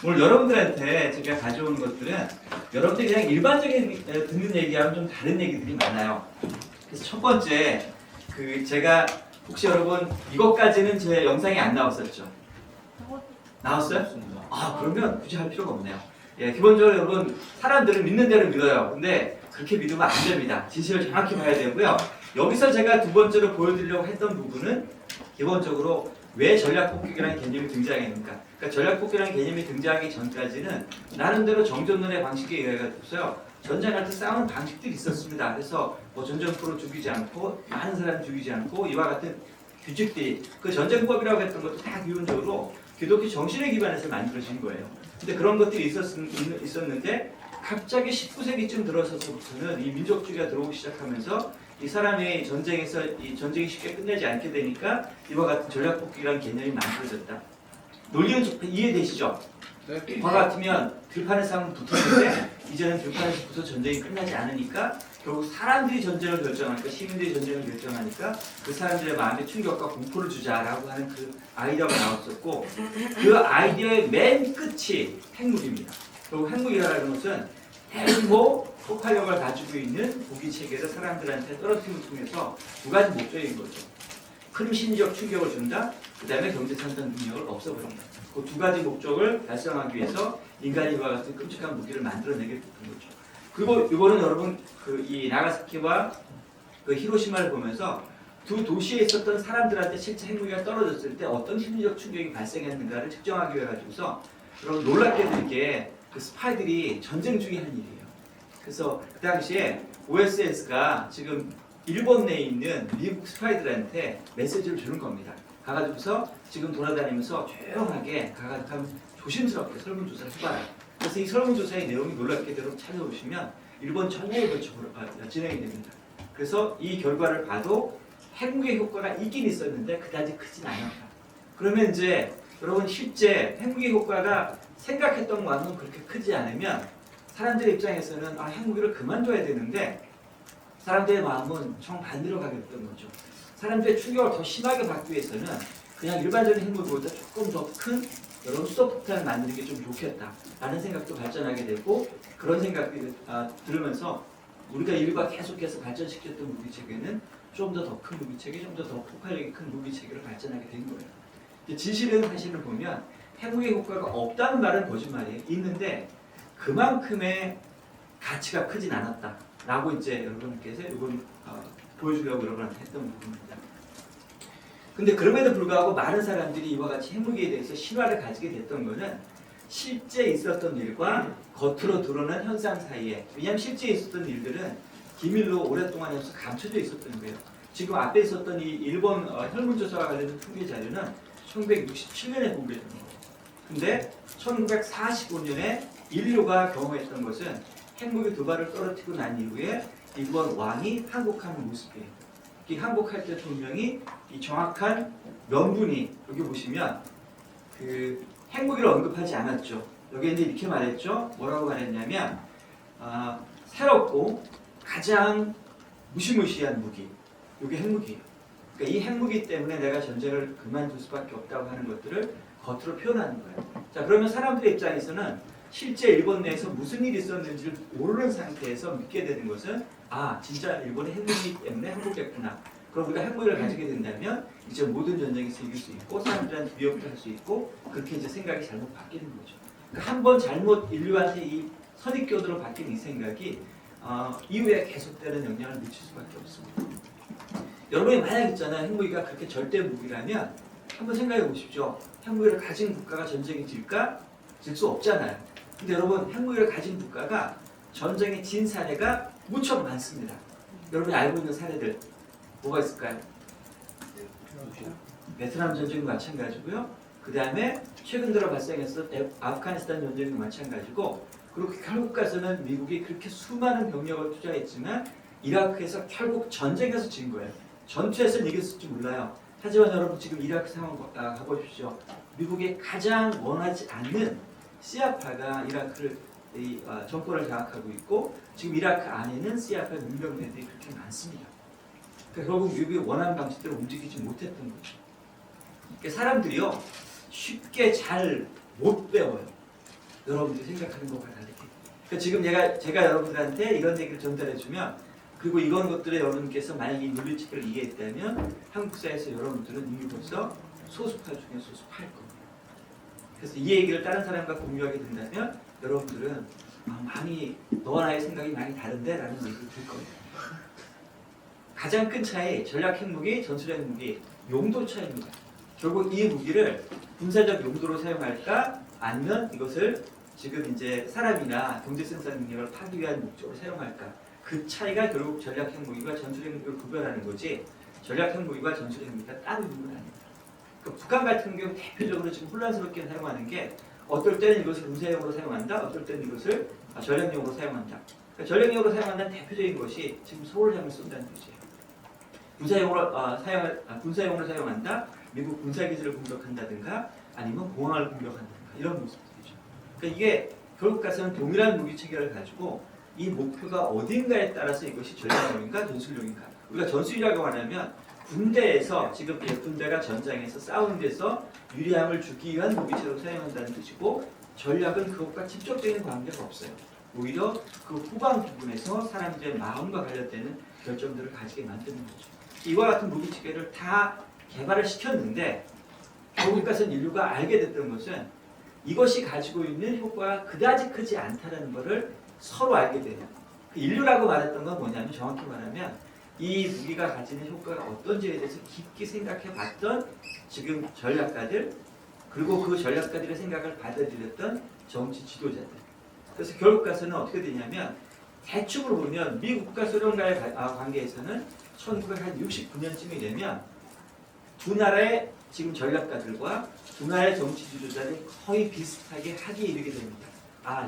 오늘 여러분들한테 제가 가져오는 것들은 여러분들이 그냥 일반적인 듣는 얘기하고는 좀 다른 얘기들이 많아요. 그래서 첫 번째, 제가 혹시 여러분 이것까지는 제 영상이 안 나왔었죠? 나왔어요? 아, 그러면 굳이 할 필요가 없네요. 예, 기본적으로 여러분 사람들은 믿는 대로 믿어요. 근데 그렇게 믿으면 안 됩니다. 진실을 정확히 봐야 되고요. 여기서 제가 두 번째로 보여드리려고 했던 부분은 기본적으로 왜 전략폭격이라는 개념이 등장했는가? 그러니까 전략폭격이라는 개념이 등장하기 전까지는 나름대로 정전론의 방식에 의해서요. 전쟁할 때 싸우는 방식들이 있었습니다. 그래서 뭐 전쟁포로 죽이지 않고 많은 사람 죽이지 않고 이와 같은 규칙들이 그 전쟁법이라고 했던 것도 다 기본적으로 기독교 정신에 기반해서 만들어진 거예요. 근데 그런 것들이 있었는데 갑자기 19세기쯤 들어서서부터는 이 민족주의가 들어오기 시작하면서 이 사람이 전쟁에서 이 전쟁이 쉽게 끝나지 않게 되니까 이와 같은 전략폭격이라는 개념이 만들어졌다. 논리는 이해되시죠? 네. 이와 같으면 들판에 싸움 붙었는데 이제는 들판에서 붙어 전쟁이 끝나지 않으니까 결국 사람들이 전쟁을 결정하니까 시민들이 전쟁을 결정하니까 그 사람들의 마음에 충격과 공포를 주자라고 하는 그 아이디어가 나왔었고 그 아이디어의 맨 끝이 핵무기입니다. 그리고 핵무기라는 것은 핵뭐 폭발력을 가지고 있는 무기 체계를 사람들한테 떨어뜨림을 통해서 두 가지 목적인 거죠. 큰 심리적 충격을 준다. 그 다음에 경제 생산 능력을 없애버린다. 그 두 가지 목적을 달성하기 위해서 인간이 이와 같은 끔찍한 무기를 만들어내게 됐던 거죠. 그리고 이거는 여러분 이 나가사키와 그 히로시마를 보면서 두 도시에 있었던 사람들한테 실제 핵무기가 떨어졌을 때 어떤 심리적 충격이 발생했는가를 측정하기 위해 가지고서 여러분 놀랍게도 이게 그 스파이들이 전쟁 중에 한 일이에요. 그래서 그 당시에 OSS가 지금 일본 내에 있는 미국 스파이들한테 메시지를 주는 겁니다. 가가지고서 지금 돌아다니면서 조용하게 가가지고 조심스럽게 설문조사를 해봐라. 그래서 이 설문조사의 내용이 놀랍게도 찾아보시면 일본 전역에 걸쳐 진행이 됩니다. 그래서 이 결과를 봐도 핵무기 효과가 있긴 있었는데 그다지 크진 않았다. 그러면 이제 여러분 실제 핵무기 효과가 생각했던 것만큼 그렇게 크지 않으면 사람들 입장에서는 핵무기를 그만둬야 되는데 사람들의 마음은 정반대로 가게 됐던 거죠. 사람들의 충격을 더 심하게 받기 위해서는 그냥 일반적인 핵무기보다 조금 더 큰 여러분 수소폭탄을 만드는 게 좀 좋겠다라는 생각도 발전하게 되고 그런 생각들을 들으면서 우리가 인류가 계속해서 발전시켰던 무기체계는 좀 더 큰 무기체계, 좀 더 폭발력이 큰 무기체계를 발전하게 된 거예요. 진실은 사실을 보면 핵무기 효과가 없다는 말은 거짓말이에요. 있는데 그만큼의 가치가 크진 않았다라고 이제 여러분께서 이건 보여주려고 여러분한테 했던 부분입니다. 근데 그럼에도 불구하고 많은 사람들이 이와 같이 핵무기에 대해서 신화를 가지게 됐던 것은 실제 있었던 일과 겉으로 드러난 현상 사이에 왜냐하면 실제 있었던 일들은 기밀로 오랫동안 해서 감춰져 있었던 거예요. 지금 앞에 있었던 이 일본 혈문조사와 관련된 통계 자료는 1967년에 공개된 거예요. 근데 1945년에 인류가 경험했던 것은 핵무기 두 발을 떨어뜨리고 난 이후에 일본 왕이 항복하는 모습이에요. 이 항복할 때 분명히 이 정확한 명분이 여기 보시면 그 핵무기를 언급하지 않았죠. 여기 이제 이렇게 말했죠. 뭐라고 말했냐면 새롭고 가장 무시무시한 무기. 이게 핵무기예요. 그러니까 이 핵무기 때문에 내가 전쟁을 그만둘 수밖에 없다고 하는 것들을 겉으로 표현하는 거예요. 자, 그러면 사람들의 입장에서는 실제 일본 내에서 무슨 일이 있었는지를 모르는 상태에서 믿게 되는 것은 진짜 일본의 핵무기 때문에 항복했구나. 그럼 우리가 핵무기를 가지게 된다면 이제 모든 전쟁에서 이길 수 있고 사람들한테 위협도 할 수 있고 그렇게 이제 생각이 잘못 바뀌는 거죠. 그러니까 한번 잘못 인류한테 이 선입견으로 바뀐 이 생각이 이후에 계속되는 영향을 미칠 수밖에 없습니다. 여러분이 만약 있잖아요. 핵무기가 그렇게 절대 무기라면 한번 생각해 보십시오. 핵무기를 가진 국가가 전쟁에 질까? 질 수 없잖아요. 근데 여러분 핵무기를 가진 국가가 전쟁에 진 사례가 무척 많습니다. 여러분이 알고 있는 사례들 뭐가 있을까요? 베트남 전쟁도 마찬가지고요. 그 다음에 최근 들어 발생했던 아프가니스탄 전쟁도 마찬가지고 그리고 결국 가서는 미국이 그렇게 수많은 병력을 투자했지만 이라크에서 결국 전쟁에서 진 거예요. 전투에서는 이겼을지 몰라요. 하지만 여러분 지금 이라크 상황 가보십시오. 미국이 가장 원하지 않는 시아파가 이라크를 정권을 장악하고 있고 지금 이라크 안에는 시아파의 문명대들이 그렇게 많습니다. 그러니까 결국 미국이 원하는 방식대로 움직이지 못했던 거죠. 그러니까 사람들이요 쉽게 잘 못 배워요. 여러분들이 생각하는 것과 다르게. 그러니까 지금 제가 여러분들한테 이런 얘기를 전달해주면, 그리고 이런 것들에 여러분께서 만약 이 물리치기를 이해했다면 한국사에서 여러분들은 이미 벌써 소수파 중에 소수파일 겁니다. 그래서 이 얘기를 다른 사람과 공유하게 된다면 여러분들은 많이 너와 나의 생각이 많이 다른데? 라는 얘기를 들 겁니다. 가장 큰 차이, 전략 핵무기, 전술 핵무기, 용도 차이입니다. 결국 이 무기를 군사적 용도로 사용할까? 아니면 이것을 지금 이제 사람이나 경제 생산 능력을 파기 위한 목적으로 사용할까? 그 차이가 결국 전략 핵무기와 전술 핵무기를 구별하는 거지, 전략 핵무기와 전술 핵무기가 따로 있는 건 아닙니다. 그러니까 북한 같은 경우 대표적으로 지금 혼란스럽게 사용하는 게, 어떨 때는 이것을 군사용으로 사용한다, 어떨 때는 이것을 전략용으로 사용한다. 그러니까 전략용으로 사용한다는 대표적인 것이 지금 서울을 향해 쏜다는 거죠. 군사용으로 사용한다, 미국 군사기지를 공격한다든가 아니면 공항을 공격한다든가 이런 모습들이죠. 그러니까 이게 결국 가서는 동일한 무기 체계를 가지고 이 목표가 어딘가에 따라서 이것이 전략용인가 전술용인가. 우리가 전술이라고 하려면 군대에서 지금 군대가 전장에서 싸우는 데서 유리함을 주기 위한 무기체로 사용한다는 뜻이고, 전략은 그것과 직접적인 관계가 없어요. 오히려 그 후방 부분에서 사람들의 마음과 관련되는 결정들을 가지게 만드는 거죠. 이와 같은 무기 체계를 다 개발을 시켰는데 결국 가서는 인류가 알게 됐던 것은 이것이 가지고 있는 효과가 그다지 크지 않다는 것을 서로 알게 돼요. 그 인류라고 말했던 건 뭐냐면, 정확히 말하면 이 무기가 가지는 효과가 어떤지에 대해서 깊게 생각해 봤던 지금 전략가들, 그리고 그 전략가들의 생각을 받아들였던 정치 지도자들. 그래서 결국 가서는 어떻게 되냐면, 대충으로 보면 미국과 소련과의 관계에서는 1969년쯤이 되면 두 나라의 지금 전략가들과 두 나라의 정치 지도자들이 거의 비슷하게 합의에 이르게 됩니다.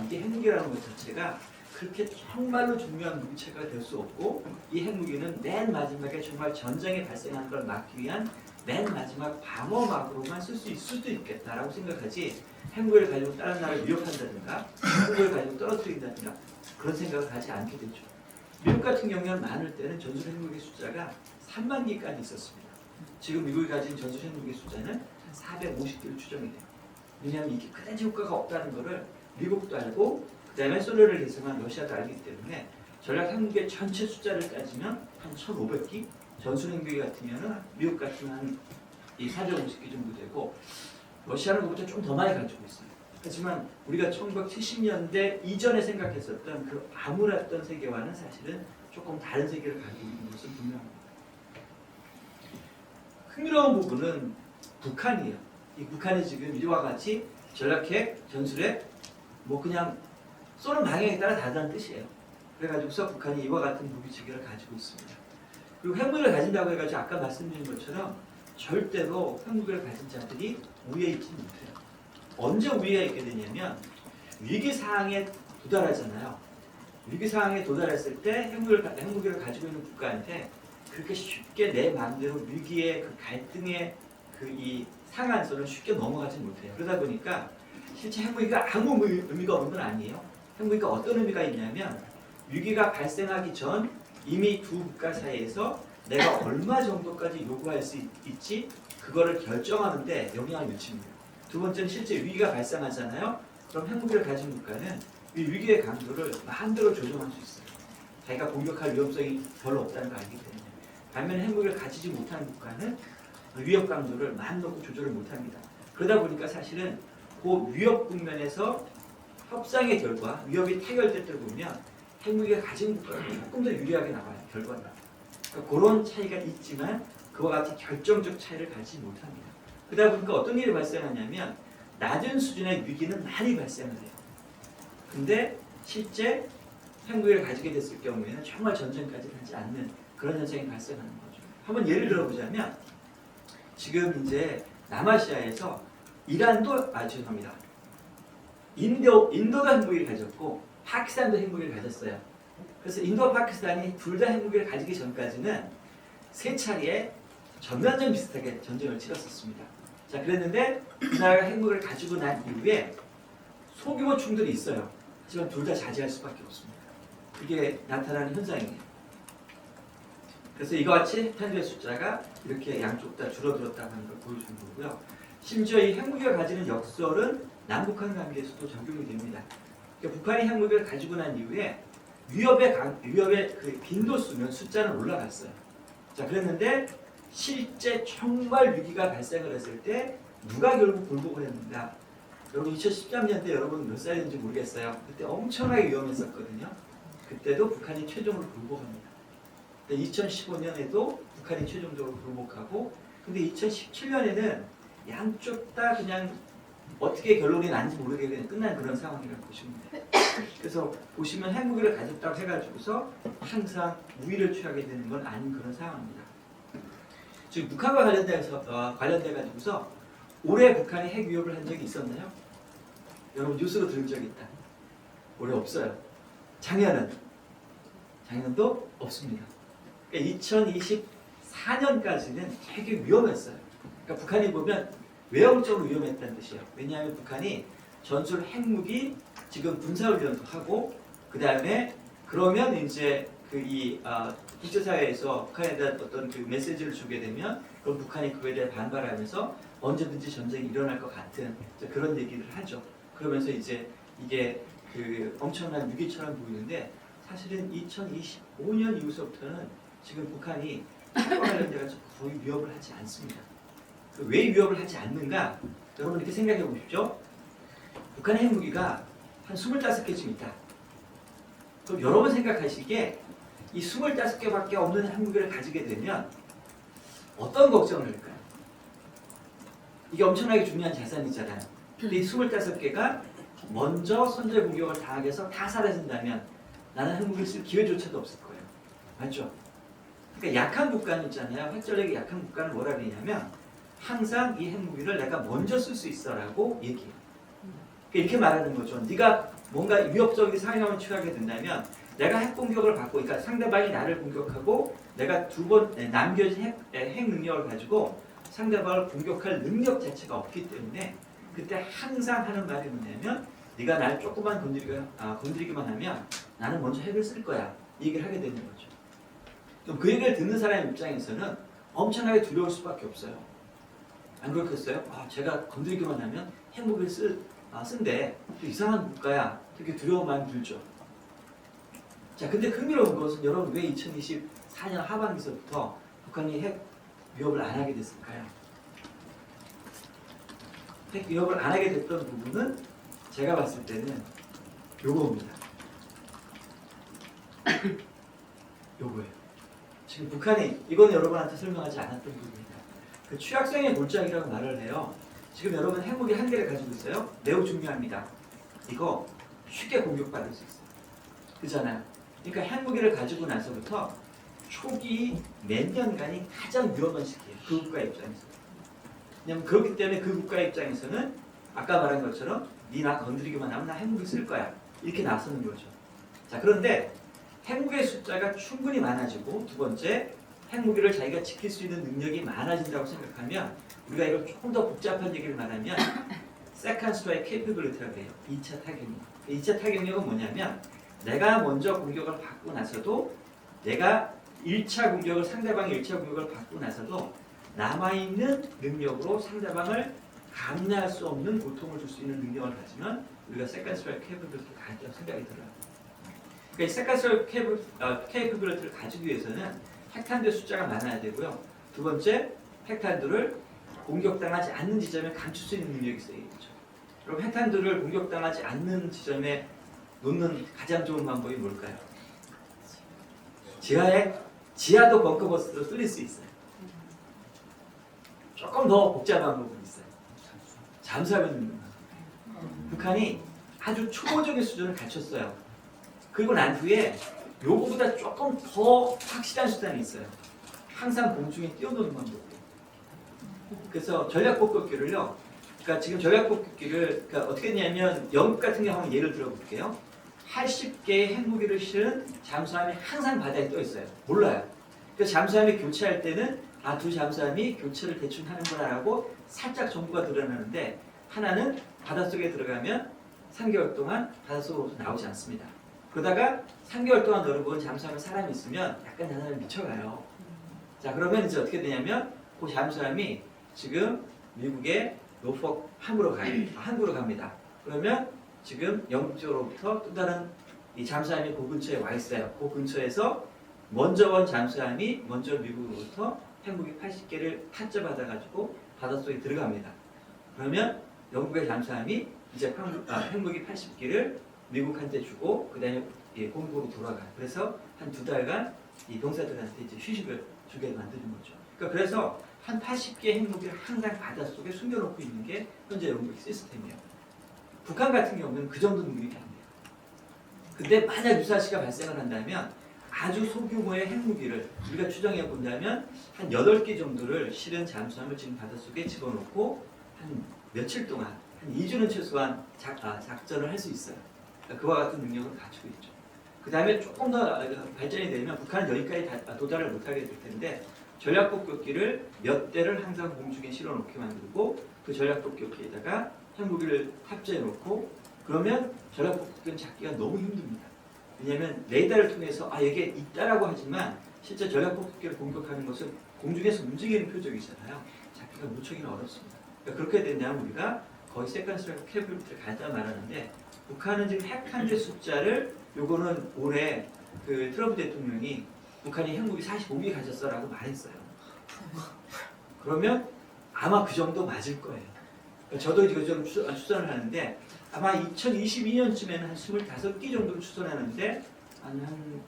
이게 핵무기라는 것 자체가 그렇게 정말로 중요한 무기체가 될 수 없고, 이 핵무기는 맨 마지막에 정말 전쟁이 발생하는 걸 막기 위한 맨 마지막 방어막으로만 쓸 수 있을 수도 있겠다라고 생각하지, 핵무기를 가지고 다른 나라를 위협한다든가 핵무기를 가지고 떨어뜨린다든가 그런 생각을 하지 않게 되죠. 미국 같은 경우는 많을 때는 전술 핵무기 숫자가 3만 개까지 있었습니다. 지금 미국이 가진 전술 핵무기 숫자는 450개로 추정이 돼요. 왜냐하면 이게 그다지 효과가 없다는 것을 미국도 알고, 그 다음에 소련을 계승한 러시아도 알기 때문에 전략 핵무기의 전체 숫자를 따지면 한 1,500기, 전술 핵무기 같으면은 미국 같으면 한 450기 정도 되고, 러시아는 그것보다 좀 더 많이 가지고 있어요. 하지만 우리가 1970년대 이전에 생각했었던 그 암울했던 세계와는 사실은 조금 다른 세계를 가지고 있는 것은 분명합니다. 흥미로운 부분은 북한이에요. 이 북한이 지금 이와 같이 전략핵, 전술핵, 그냥 쏘는 방향에 따라 다르다는 뜻이에요. 그래가지고서 북한이 이와 같은 무기 체계를 가지고 있습니다. 그리고 핵무기를 가진다고 해가지고 아까 말씀드린 것처럼 절대로 핵무기를 가진 자들이 우위에 있지 못해요. 언제 우위에 있게 되냐면 위기 상황에 도달하잖아요. 위기 상황에 도달했을 때 핵무기를 가지고 있는 국가한테 그렇게 쉽게 내 마음대로 위기의 그 갈등의 이 상한선을 쉽게 넘어가지 못해요. 그러다 보니까 실제 핵무기가 아무 의미가 없는 건 아니에요. 핵무기가 어떤 의미가 있냐면, 위기가 발생하기 전 이미 두 국가 사이에서 내가 얼마 정도까지 요구할 수 있지, 그거를 결정하는데 영향을 미칩니다. 두 번째는 실제 위기가 발생하잖아요. 그럼 핵무기를 가진 국가는 이 위기의 강도를 마음대로 조정할 수 있어요. 자기가 공격할 위험성이 별로 없다는 걸 알기 때문에. 반면에 핵무기를 가지지 못하는 국가는 위협 강도를 마음 놓고 조절을 못합니다. 그러다 보니까 사실은 그 위협 국면에서 협상의 결과, 위협이 타결될 때 보면 핵무기가 가진 국가가 조금 더 유리하게 나와요, 결과가. 그러니까 그런 차이가 있지만 그와 같이 결정적 차이를 가지지 못합니다. 그러다 보니까 어떤 일이 발생하냐면 낮은 수준의 위기는 많이 발생을 해요. 근데 실제 핵무기를 가지게 됐을 경우에는 정말 전쟁까지 하지 않는 그런 현상이 발생하는 거죠. 한번 예를 들어보자면, 지금 이제 남아시아에서 이란도 죄송합니다. 인도가 핵무기를 가졌고 파키스탄도 핵무기를 가졌어요. 그래서 인도와 파키스탄이 둘 다 핵무기를 가지기 전까지는 세 차례에 전면전 비슷하게 전쟁을 치렀었습니다. 자, 그랬는데 그 나라가 핵무기를 가지고 난 이후에 소규모 충돌이 있어요. 하지만 둘 다 자제할 수밖에 없습니다. 그게 나타나는 현상이에요. 그래서 이와 같이 핵탄두의 숫자가 이렇게 양쪽 다 줄어들었다고 하는 걸 보여주는 거고요. 심지어 이 핵무기가 가지는 역설은 남북한 관계에서도 적용이 됩니다. 그러니까 북한이 핵무기를 가지고 난 이후에 위협의 그 빈도수는 숫자는 올라갔어요. 자, 그랬는데 실제 정말 위기가 발생을 했을 때 누가 결국 굴복을 했는가? 여러분 2013년 때 여러분 몇 살인지 모르겠어요. 그때 엄청나게 위험했었거든요. 그때도 북한이 최종으로 굴복합니다. 2015년에도 북한이 최종적으로 굴복하고, 근데 2017년에는 양쪽 다 그냥 어떻게 결론이 난지 모르게 그냥 끝난 그런 상황이라고 보시면 돼요. 그래서 보시면 핵무기를 가졌다고 해가지고서 항상 우위를 취하게 되는 건 아닌 그런 상황입니다. 지금 북한과 관련돼 가지고서 올해 북한이 핵 위협을 한 적이 있었나요? 여러분 뉴스로 들은 적이 있다. 올해 없어요. 작년도 없습니다. 그러니까 2024년까지는 되게 위험했어요. 그러니까 북한이 보면 외형적으로 위험했다는 뜻이에요. 왜냐하면 북한이 전술 핵무기 지금 군사훈련도 하고, 그 다음에 그러면 이제 국제사회에서 북한에 대한 어떤 그 메시지를 주게 되면 그럼 북한이 그거에 대해 반발하면서 언제든지 전쟁이 일어날 것 같은 그런 얘기를 하죠. 그러면서 이제 이게 그 엄청난 위기처럼 보이는데 사실은 2025년 이후서부터는 지금 북한이 핵과 관련돼서 거의 위협을 하지 않습니다. 왜 위협을 하지 않는가? 여러분 이렇게 생각해 보십시오. 북한의 핵무기가 한 25개쯤 있다. 그럼 여러분 생각하시기에 이 25개밖에 없는 핵무기를 가지게 되면 어떤 걱정을 할까요? 이게 엄청나게 중요한 자산이잖아요. 근데 이 25개가 먼저 선제 공격을 당하게 해서 다 사라진다면 나는 핵무기를 쓸 기회조차도 없을 거예요. 맞죠? 그러니까 약한 국가는 있잖아요. 핵전력이 약한 국가는 뭐라 그러냐면 항상 이 핵무기를 내가 먼저 쓸 수 있어라고 얘기해요. 이렇게 말하는 거죠. 네가 뭔가 위협적인 상황을 취하게 된다면 내가 핵 공격을 받고, 그러니까 상대방이 나를 공격하고 내가 두 번 남겨진 핵 능력을 가지고 상대방을 공격할 능력 자체가 없기 때문에 그때 항상 하는 말이 뭐냐면 네가 날 조금만 건드리기만 하면 나는 먼저 핵을 쓸 거야. 이 얘기를 하게 되는 거죠. 그럼 그 얘기를 듣는 사람 입장에서는 엄청나게 두려울 수밖에 없어요. 안 그렇겠어요? 제가 건드리기만 하면 핵무기를 쓴데 또 이상한 국가야. 되게 두려운 마음이 들죠. 자, 근데 흥미로운 것은 여러분 왜 2024년 하반기서부터 북한이 핵 위협을 안 하게 됐을까요? 핵 위협을 안 하게 됐던 부분은 제가 봤을 때는 요거입니다. 요거예요. 지금 북한이, 이건 여러분한테 설명하지 않았던 부분입니다. 그 취약성의 골짜기라고 말을 해요. 지금 여러분 핵무기 한 개를 가지고 있어요. 매우 중요합니다. 이거 쉽게 공격받을 수 있어요. 그잖아요. 그러니까 핵무기를 가지고 나서부터 초기 몇 년간이 가장 위험한 시기예요. 그 국가 입장에서. 왜냐면 그렇기 때문에 그 국가 입장에서는 아까 말한 것처럼 니 나 건드리기만 하면 나 핵무기 쓸 거야. 이렇게 나서는 거죠. 자, 그런데 핵무기의 숫자가 충분히 많아지고, 두 번째 핵무기를 자기가 지킬 수 있는 능력이 많아진다고 생각하면 우리가 이걸 조금 더 복잡한 얘기를 말하면 Second Strike Capability라고 해요. 2차 타격력. 2차 타격력은 뭐냐면 내가 먼저 공격을 받고 나서도, 내가 1차 공격을, 상대방의 1차 공격을 받고 나서도 남아있는 능력으로 상대방을 감내할 수 없는 고통을 줄 수 있는 능력을 가지면 우리가 Second Strike Capability를 가졌다고 생각이 들어요. 그러니까 이 Second Strike Capability를 가지기 위해서는 핵탄두 숫자가 많아야 되고요. 두 번째, 핵탄두를 공격당하지 않는 지점에 감출 수 있는 능력이 있어야겠죠. 그럼 핵탄두를 공격당하지 않는 지점에 놓는 가장 좋은 방법이 뭘까요? 지하도 벙커버스로 뚫릴 수 있어요. 조금 더 복잡한 부분이 있어요. 잠수하면 있는 거예요. 북한이 아주 초보적인 수준을 갖췄어요. 그리고 난 후에 요거보다 조금 더 확실한 수단이 있어요. 항상 공중에 뛰어노는 방법이에요. 그래서 전략폭격기를요. 그러니까 지금 전략폭격기를 그러니까 어떻게 했냐면 영국 같은 경우 한번 예를 들어볼게요. 80개의 핵무기를 실은 잠수함이 항상 바다에 떠 있어요. 몰라요. 그래서 잠수함이 교체할 때는 두 잠수함이 교체를 대충 하는구나라고 살짝 정보가 드러나는데, 하나는 바닷속에 들어가면 3개월 동안 바닷속으로 나오지 않습니다. 그러다가 3개월 동안 여러분 잠수함에 사람이 있으면 약간 사람이 미쳐가요. 자, 그러면 이제 어떻게 되냐면 그 잠수함이 지금 미국의 노폭 항구로 항구로 갑니다. 그러면 지금 영국 쪽으로부터 또 다른 이 잠수함이 그 근처에 와 있어요. 그 근처에서 먼저 온 잠수함이 먼저 미국으로부터 핵무기 80개를 타짜 받아가지고 바닷속에 들어갑니다. 그러면 영국의 잠수함이 이제 핵무기 80개를 미국한테 주고 그 다음에 본국으로 돌아가요. 그래서 한 2달간 이 병사들한테 이제 휴식을 주게 만드는 거죠. 그러니까 그래서 한 80개의 핵무기를 항상 바닷속에 숨겨놓고 있는 게 현재 영국의 시스템이에요. 북한 같은 경우는 그 정도 능력이 안 돼요. 근데 만약 유사시가 발생을 한다면 아주 소규모의 핵무기를 우리가 추정해 본다면 한 8개 정도를 실은 잠수함을 지금 바닷속에 집어넣고 한 며칠 동안 한 2주는 최소한 작전을 할 수 있어요. 그러니까 그와 같은 능력을 갖추고 있죠. 그 다음에 조금 더 발전이 되면 북한은 여기까지 도달을 못하게 될 텐데 전략폭격기를 몇 대를 항상 공중에 실어놓게 만들고 그 전략폭격기에다가 핵무기를 탑재해 놓고 그러면 전략폭격기는 잡기가 너무 힘듭니다. 왜냐하면 레이더를 통해서 여기에 있다라고 하지만 실제 전략폭격기를 공격하는 것은 공중에서 움직이는 표적이잖아요. 잡기가 무척이나 어렵습니다. 그러니까 그렇게 된다면 우리가 거의 세컨스트라이크 캡abili티를 간단히 말하는데 북한은 지금 핵 한 대 숫자를 요거는 올해 그 트럼프 대통령이 북한이 핵무기 45개 가졌어라고 말했어요. 그러면 아마 그 정도 맞을 거예요. 저도 이거 좀 추산을 하는데 아마 2022년쯤에는 한 25개 정도를 추산하는데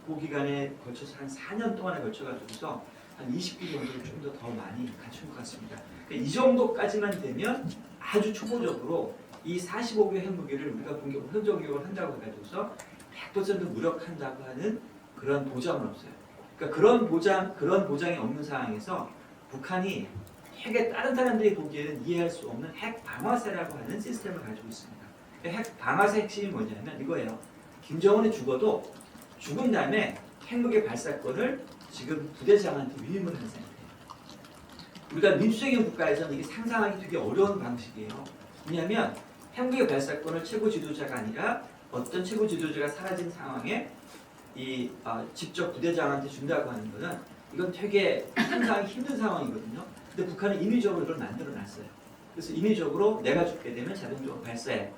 그 기간에 걸쳐서 한 4년 동안에 걸쳐가지고서 한 20개 정도를 좀 더 많이 갖춘 것 같습니다. 그러니까 이 정도까지만 되면 아주 초보적으로 이 45개 핵무기를 우리가 현장 공격을 한다고 해가지고서 100% 무력한다고 하는 그런 보장은 없어요. 그러니까 그런 보장이 없는 상황에서 북한이 핵의 다른 사람들이 보기에는 이해할 수 없는 핵 방아쇠라고 하는 시스템을 가지고 있습니다. 핵 방아쇠 핵심이 뭐냐면 이거예요. 김정은이 죽어도 죽은 다음에 핵무기 발사권을 지금 부대장한테 위임을 한 상태예요. 우리가 민주적인 국가에서는 이게 상상하기 되게 어려운 방식이에요. 왜냐하면 핵무기 발사권을 최고 지도자가 아니라 어떤 최고 지도자가 사라진 상황에 직접 부대장한테 준다고 하는 것은 이건 되게 상상하기 힘든 상황이거든요. 근데 북한은 인위적으로 이걸 만들어놨어요. 그래서 인위적으로 내가 죽게 되면 자동적으로 발사해.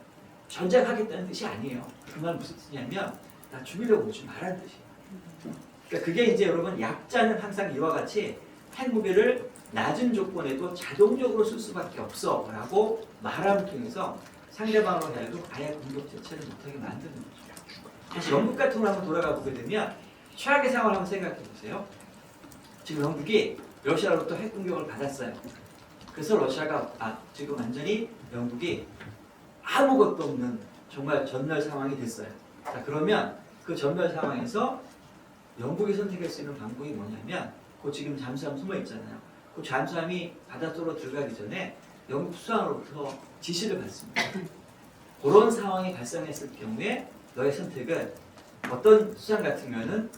전쟁하겠다는 뜻이 아니에요. 그 말 무슨 뜻이냐면 나 죽이려고 오지 말라는 뜻이에요. 그러니까 그게 이제 여러분 약자는 항상 이와 같이 핵무기를 낮은 조건에도 자동적으로 쓸 수밖에 없어 라고 말함을 통해서 상대방으로 하여금 아예 공격 자체를 못하게 만드는 거죠. 다시 영국 같은 걸 한번 돌아가 보게 되면 최악의 상황을 한번 생각해 보세요. 지금 영국이 러시아로부터 핵 공격을 받았어요. 그래서 러시아가 지금 완전히 영국이 아무것도 없는 정말 전멸 상황이 됐어요. 자, 그러면 그 전멸 상황에서 영국이 선택할 수 있는 방법이 뭐냐면 그 지금 잠수함 숨어 있잖아요. 그 잠수함이 바닷속으로 들어가기 전에 영국 수상으로부터 지시를 받습니다. 그런 상황이 발생했을 경우에 너의 선택은 어떤 수상 같으면은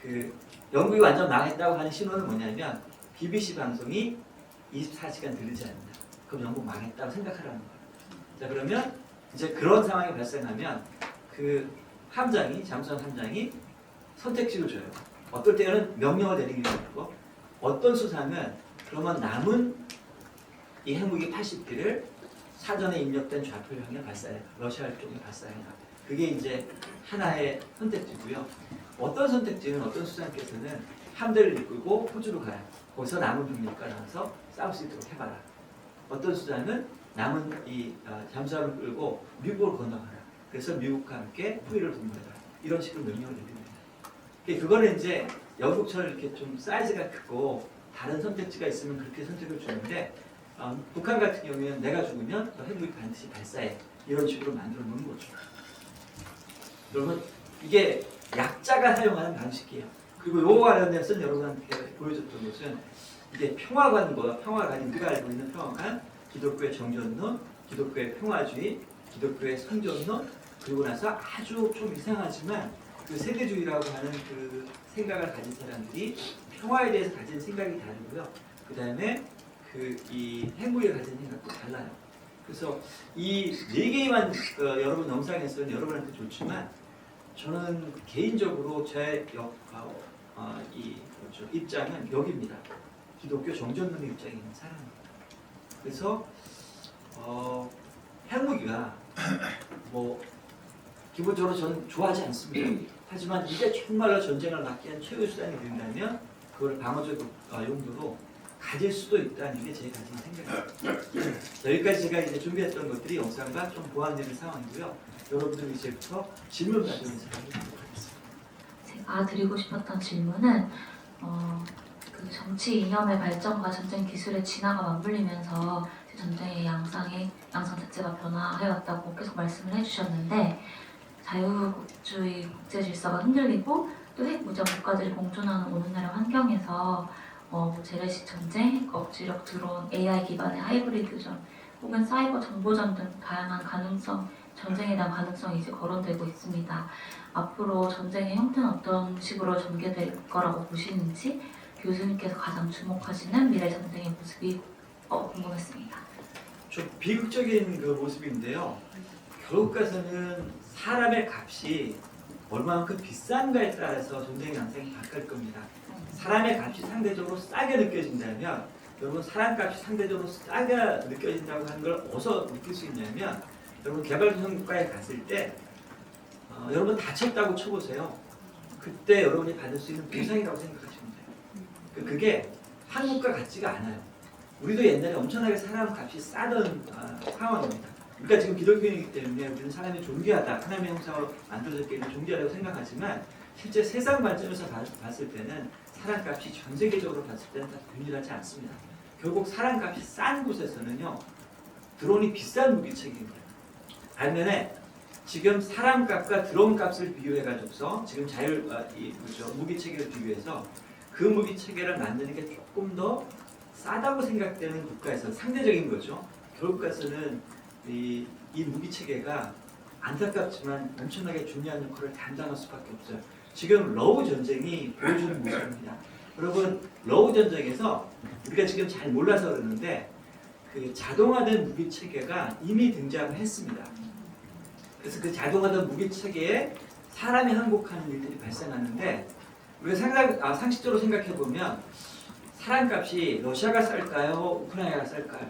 그 영국이 완전 망했다고 하는 신호는 뭐냐면 BBC 방송이 24시간 들리지 않는다. 그럼 영국 망했다고 생각하라는 거예요. 자, 그러면 이제 그런 상황이 발생하면 그 잠수함 함장이 선택지를 줘요. 어떨 때는 명령을 내리기도 하고 어떤 수상은 그러면 남은 이 핵무기 80기를 사전에 입력된 좌표를 향해 발사해라. 러시아 쪽에 발사해라. 그게 이제 하나의 선택지고요. 어떤 선택지는 어떤 수상께서는 함대를 이끌고 호주로 가요. 거기서 남은 병력과 나와서 싸울 수 있도록 해봐라. 어떤 수장은 남은 이 잠수함을 끌고 미국으로 건너가라. 그래서 미국과 함께 후위를 동원해라. 이런 식으로 명령을 내립니다. 그거는 이제 영국처럼 이렇게 좀 사이즈가 크고 다른 선택지가 있으면 그렇게 선택을 주는데 북한 같은 경우에는 내가 죽으면 너 핵무기 반드시 발사해. 이런 식으로 만들어 놓는 거죠. 여러분 이게 약자가 사용하는 방식이에요. 그리고 요거와 관련해서 여러분한테 보여줬던 것은 이게 평화관이 우리가 알고 있는 평화관, 기독교의 정전론, 기독교의 평화주의, 기독교의 선전론, 그리고 나서 아주 좀 이상하지만 그 세계주의라고 하는 그 생각을 가진 사람들이 평화에 대해서 가진 생각이 다르고요. 그 다음에 이 핵무기를 가진 생각도 달라요. 그래서 이 네 개만 여러분 영상에서는 여러분한테 좋지만 저는 개인적으로 제 입장은 여기입니다. 기독교 정전론의 입장에 있는 사람입니다. 그래서 핵무기가 뭐 기본적으로 저는 좋아하지 않습니다. 하지만 이게 정말로 전쟁을 막기 위한 최고의 수단이 된다면 그걸 방어적 용도로 가질 수도 있다는 게 제 가진 생각입니다. 여기까지 제가 이제 준비했던 것들이 영상과 좀 보완되는 상황이고요. 여러분들 이제부터 질문 가지고 하도록 하겠습니다. 제가 드리고 싶었던 질문은 그 정치 이념의 발전과 전쟁 기술의 진화가 맞물리면서 전쟁의 양상 자체가 변화해왔다고 계속 말씀을 해주셨는데 자유주의 국제 질서가 흔들리고 또 핵무장 국가들이 공존하는 오늘날의 환경에서 재래식 전쟁, 핵 억지력 드론, AI 기반의 하이브리드전 혹은 사이버 정보전 등 다양한 전쟁에 대한 가능성이 이제 거론되고 있습니다. 앞으로 전쟁의 형태는 어떤 식으로 전개될 거라고 보시는지 교수님께서 가장 주목하시는 미래 전쟁의 모습이 궁금했습니다. 좀 비극적인 그 모습인데요. 결국 가서는 사람의 값이 얼마만큼 비싼가에 따라서 전쟁의 양상이 바뀔 겁니다. 사람의 값이 상대적으로 싸게 느껴진다면 여러분 사람 값이 상대적으로 싸게 느껴진다고 하는 걸 어디서 느낄 수 있냐면 여러분 개발도상 국가에 갔을 때 여러분 다쳤다고 쳐보세요. 그때 여러분이 받을 수 있는 보상이라고 생각하시면 돼요. 그게 한국과 같지가 않아요. 우리도 옛날에 엄청나게 사람 값이 싸던 상황입니다. 그러니까 지금 기독교인이기 때문에 우리는 사람이 존귀하다, 하나님의 형상으로 만들어졌기 때문에 존귀하다고 생각하지만 실제 세상 관점에서 봤을 때는 사람 값이 전 세계적으로 봤을 때는 다 균일하지 않습니다. 결국 사람 값이 싼 곳에서는요, 드론이 비싼 무기체계입니다. 반면에 지금 사람 값과 드론 값을 비교해가지고서 지금 무기체계를 비교해서 그 무기체계를 만드는 게 조금 더 싸다고 생각되는 국가에서 상대적인 거죠. 결국 가서는 이 무기체계가 안타깝지만 엄청나게 중요한 역할을 담당할 수밖에 없어요. 지금 러우 전쟁이 보여주는 모습입니다. 여러분 러우 전쟁에서 우리가 지금 잘 몰라서 그러는데 그 자동화된 무기체계가 이미 등장을 했습니다. 그래서 그 자동화된 무기체계에 사람이 항복하는 일들이 발생하는데 우리가 상식적으로 생각해보면 사람값이 러시아가 쌀까요? 우크라이나가 쌀까요?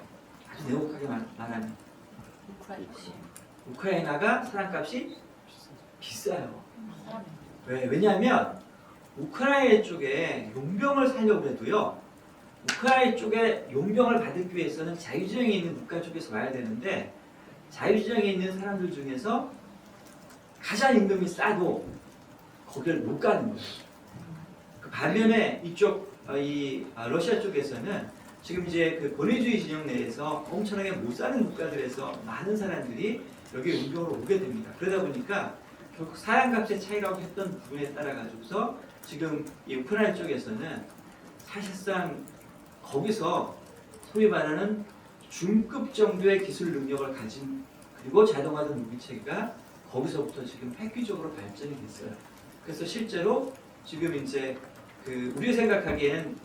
아주 냉혹하게 말하면 우크라이나가 사람값이 비싸요. 왜냐하면 우크라이나 쪽에 용병을 살려고 해도요. 우크라이나 쪽에 용병을 받기 위해서는 자유지정에 있는 국가 쪽에서 와야 되는데 자유지정에 있는 사람들 중에서 가장 임금이 싸도 거기를 못 가는 거예요. 그 반면에 이쪽 러시아 쪽에서는 지금 이제 그 권위주의 진영 내에서 엄청나게 못 사는 국가들에서 많은 사람들이 여기 용병으로 오게 됩니다. 그러다 보니까 결국 사람값의 차이라고 했던 부분에 따라 가지고서 지금 이 우크라이나 쪽에서는 사실상 거기서 소위 말하는 중급 정도의 기술 능력을 가진 그리고 자동화된 무기체계가 거기서부터 지금 획기적으로 발전이 됐어요. 그래서 실제로 지금 이제 그 우리가 생각하기에는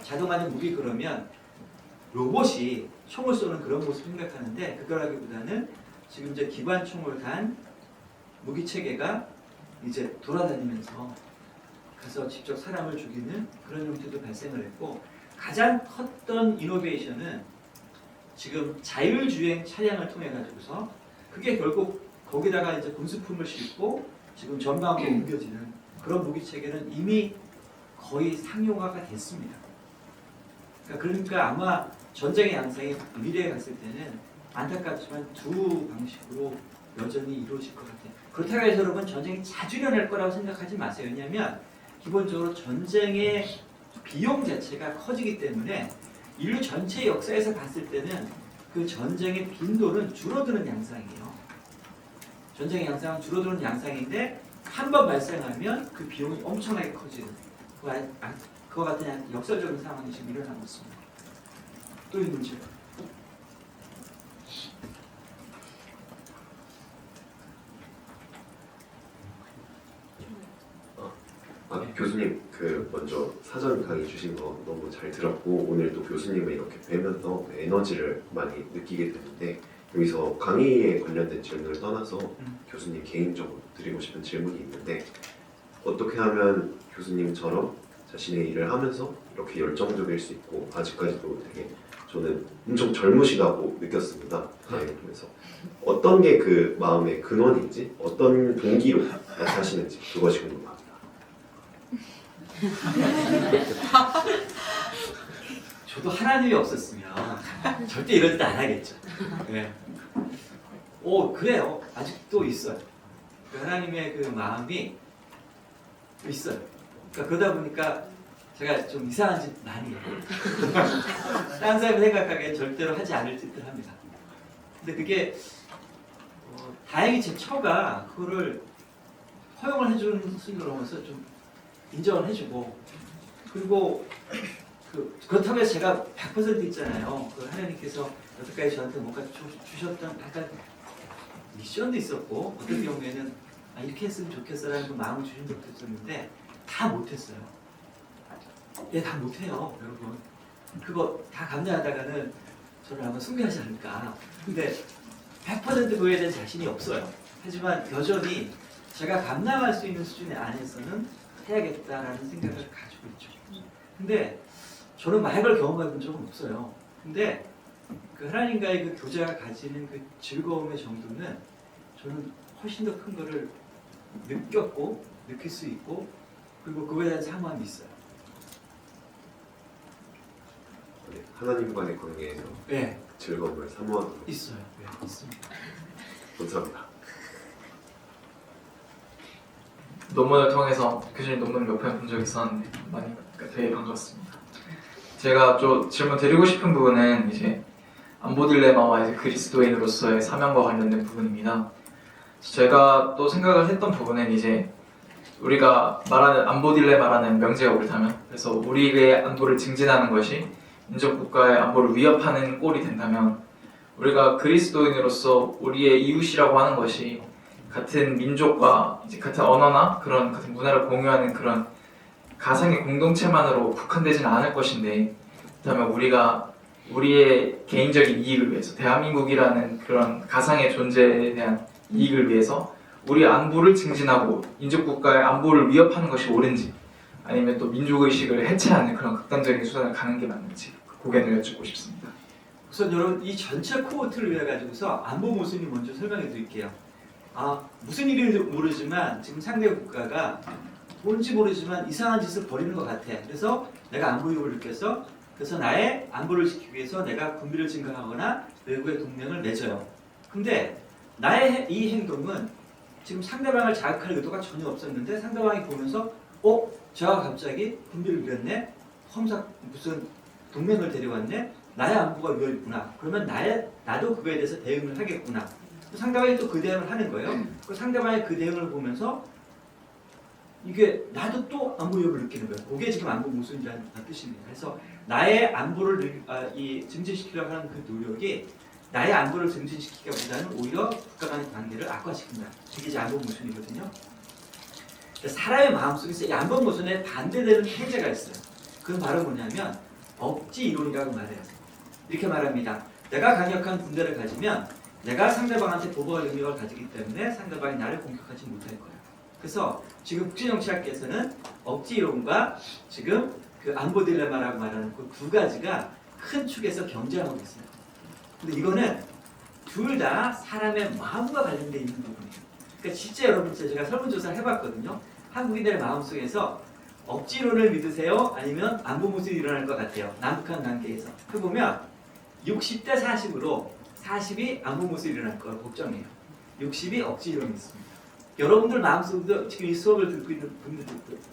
자동화된 무기 그러면 로봇이 총을 쏘는 그런 모습 생각하는데 그거라기보다는 지금 이제 기관총을 단 무기 체계가 이제 돌아다니면서 가서 직접 사람을 죽이는 그런 형태도 발생을 했고 가장 컸던 이노베이션은 지금 자율주행 차량을 통해 가지고서 그게 결국 거기다가 이제 군수품을 싣고 지금 전방으로 옮겨지는 그런 무기 체계는 이미 거의 상용화가 됐습니다. 그러니까 아마 전쟁의 양상이 미래에 갔을 때는 안타깝지만 두 방식으로 여전히 이루어질 것 같아요. 그렇다고 해서 여러분 전쟁이 자주 일어날 거라고 생각하지 마세요. 왜냐하면 기본적으로 전쟁의 비용 자체가 커지기 때문에 인류 전체 역사에서 봤을 때는 그 전쟁의 빈도는 줄어드는 양상이에요. 전쟁의 양상은 줄어드는 양상인데 한 번 발생하면 그 비용이 엄청나게 커지는 그와 같은 역설적인 상황이 지금 일어나고 있습니다. 또 있는 질문. 교수님 먼저 사전 강의 주신 거 너무 잘 들었고 오늘 또 교수님을 이렇게 뵈면서 에너지를 많이 느끼게 되는데 여기서 강의에 관련된 질문을 떠나서 교수님 개인적으로 드리고 싶은 질문이 있는데 어떻게 하면 교수님처럼 자신의 일을 하면서 이렇게 열정적일 수 있고 아직까지도 되게 저는 엄청 젊으시다고 느꼈습니다. 강의를 통해서 어떤 게 그 마음의 근원인지 어떤 동기로 이렇게 하시는지 그것이 궁금합니다. 저도 하나님이 없었으면 절대 이런 짓 안 하겠죠. 네. 오 그래요. 아직도 있어요. 그 하나님의 그 마음이 있어요. 그러니까 그러다 보니까 제가 좀 이상한 짓 많이 해요. 다른 사람이 생각하기엔 절대로 하지 않을 짓들 합니다. 근데 그게 다행히 제 처가 그거를 허용을 해주는 수준으로 오면서 좀 인정을 해주고 그리고 그렇다고 해서 제가 100% 있잖아요. 그 하나님께서 여태까지 저한테 뭔가 주셨던 약간 미션도 있었고 어떤 경우에는 이렇게 했으면 좋겠어라는 그 마음을 주신 적도 있었는데 다 못했어요. 예, 다 못해요, 여러분. 그거 다 감내하다가는 저를 아마 숭배하지 않을까. 근데 100% 그거에 대한 자신이 없어요. 하지만 여전히 제가 감당할 수 있는 수준의 안에서는 해야겠다라는 생각을 가지고 있죠. 근데 저는 마약을 경험해 본 적은 없어요. 근데 그 하나님과의 그 교제가 가지는 그 즐거움의 정도는 저는 훨씬 더 큰 거를 느꼈고 느낄 수 있고 그리고 그거에 대한 사모함이 있어요. 네, 하나님과의 관계에서 네, 즐거움을 사모하도록 있어요. 네, 있습니다. 감사합니다. 논문을 통해서 교수님 논문 몇 편 본 적이 있었는데 많이 되게 반갑습니다. 제가 좀 질문 드리고 싶은 부분은 이제 안보 딜레마와 이제 그리스도인으로서의 사명과 관련된 부분입니다. 제가 또 생각을 했던 부분은 이제 우리가 말하는 안보 딜레마라는 명제가 옳다면 그래서 우리의 안보를 증진하는 것이 인접 국가의 안보를 위협하는 꼴이 된다면 우리가 그리스도인으로서 우리의 이웃이라고 하는 것이 같은 민족과 이제 같은 언어나 그런 같은 문화를 공유하는 그런 가상의 공동체만으로 국한되지는 않을 것인데 그렇다면 우리가 우리의 개인적인 이익을 위해서 대한민국이라는 그런 가상의 존재에 대한 이익을 위해서 우리 안보를 증진하고 인접국가의 안보를 위협하는 것이 옳은지 아니면 또 민족의식을 해체하는 그런 극단적인 수단을 가는 게 맞는지 그 고견을 여쭙고 싶습니다. 우선 여러분 이 전체 코호트를 위해 가지고서 안보 모순이 먼저 설명해 드릴게요. 무슨 일인지 모르지만 지금 상대 국가가 뭔지 모르지만 이상한 짓을 벌이는 것 같아. 그래서 내가 안보 위협을 느껴서 그래서 나의 안보를 지키기 위해서 내가 군비를 증강하거나 외국의 동맹을 맺어요. 근데 나의 이 행동은 지금 상대방을 자극할 의도가 전혀 없었는데 상대방이 보면서 제가 갑자기 군비를 들였네? 무슨 동맹을 데려왔네? 나의 안보가 위협이구나. 그러면 나도 그거에 대해서 대응을 하겠구나. 상대방이 또 그 대응을 하는 거예요. 그 상대방의 그 대응을 보면서 이게 나도 또 안보 위협을 느끼는 거예요. 그게 지금 안보 모순이라는 뜻입니다. 그래서 나의 안보를 증진시키려고 하는 그 노력이 나의 안보를 증진시키기보다는 오히려 국가 간의 관계를 악화시킨다. 이게 이제 안보 모순이거든요. 사람의 마음속에서 이 안보 모순에 반대되는 행제가 있어요. 그건 바로 뭐냐면 억지 이론이라고 말해요. 이렇게 말합니다. 내가 강력한 군대를 가지면 내가 상대방한테 보복할 능력을 가지기 때문에 상대방이 나를 공격하지 못할 거예요. 그래서 지금 국제정치학계에서는 억지 이론과 지금 그 안보 딜레마라고 말하는 그 두 가지가 큰 축에서 경쟁하고 있어요. 근데 이거는 둘 다 사람의 마음과 관련되어 있는 부분이에요. 그러니까 실제 여러분 제가 설문조사를 해봤거든요. 한국인들의 마음속에서 억지론을 믿으세요? 아니면 안보 모순이 일어날 것 같아요? 남북한 관계에서 해보면 60대 40으로 40이 안보 모순이 일어날 걸 걱정해요. 60이 억지론이 있습니다. 여러분들 마음속에도 지금 이 수업을 듣고 있는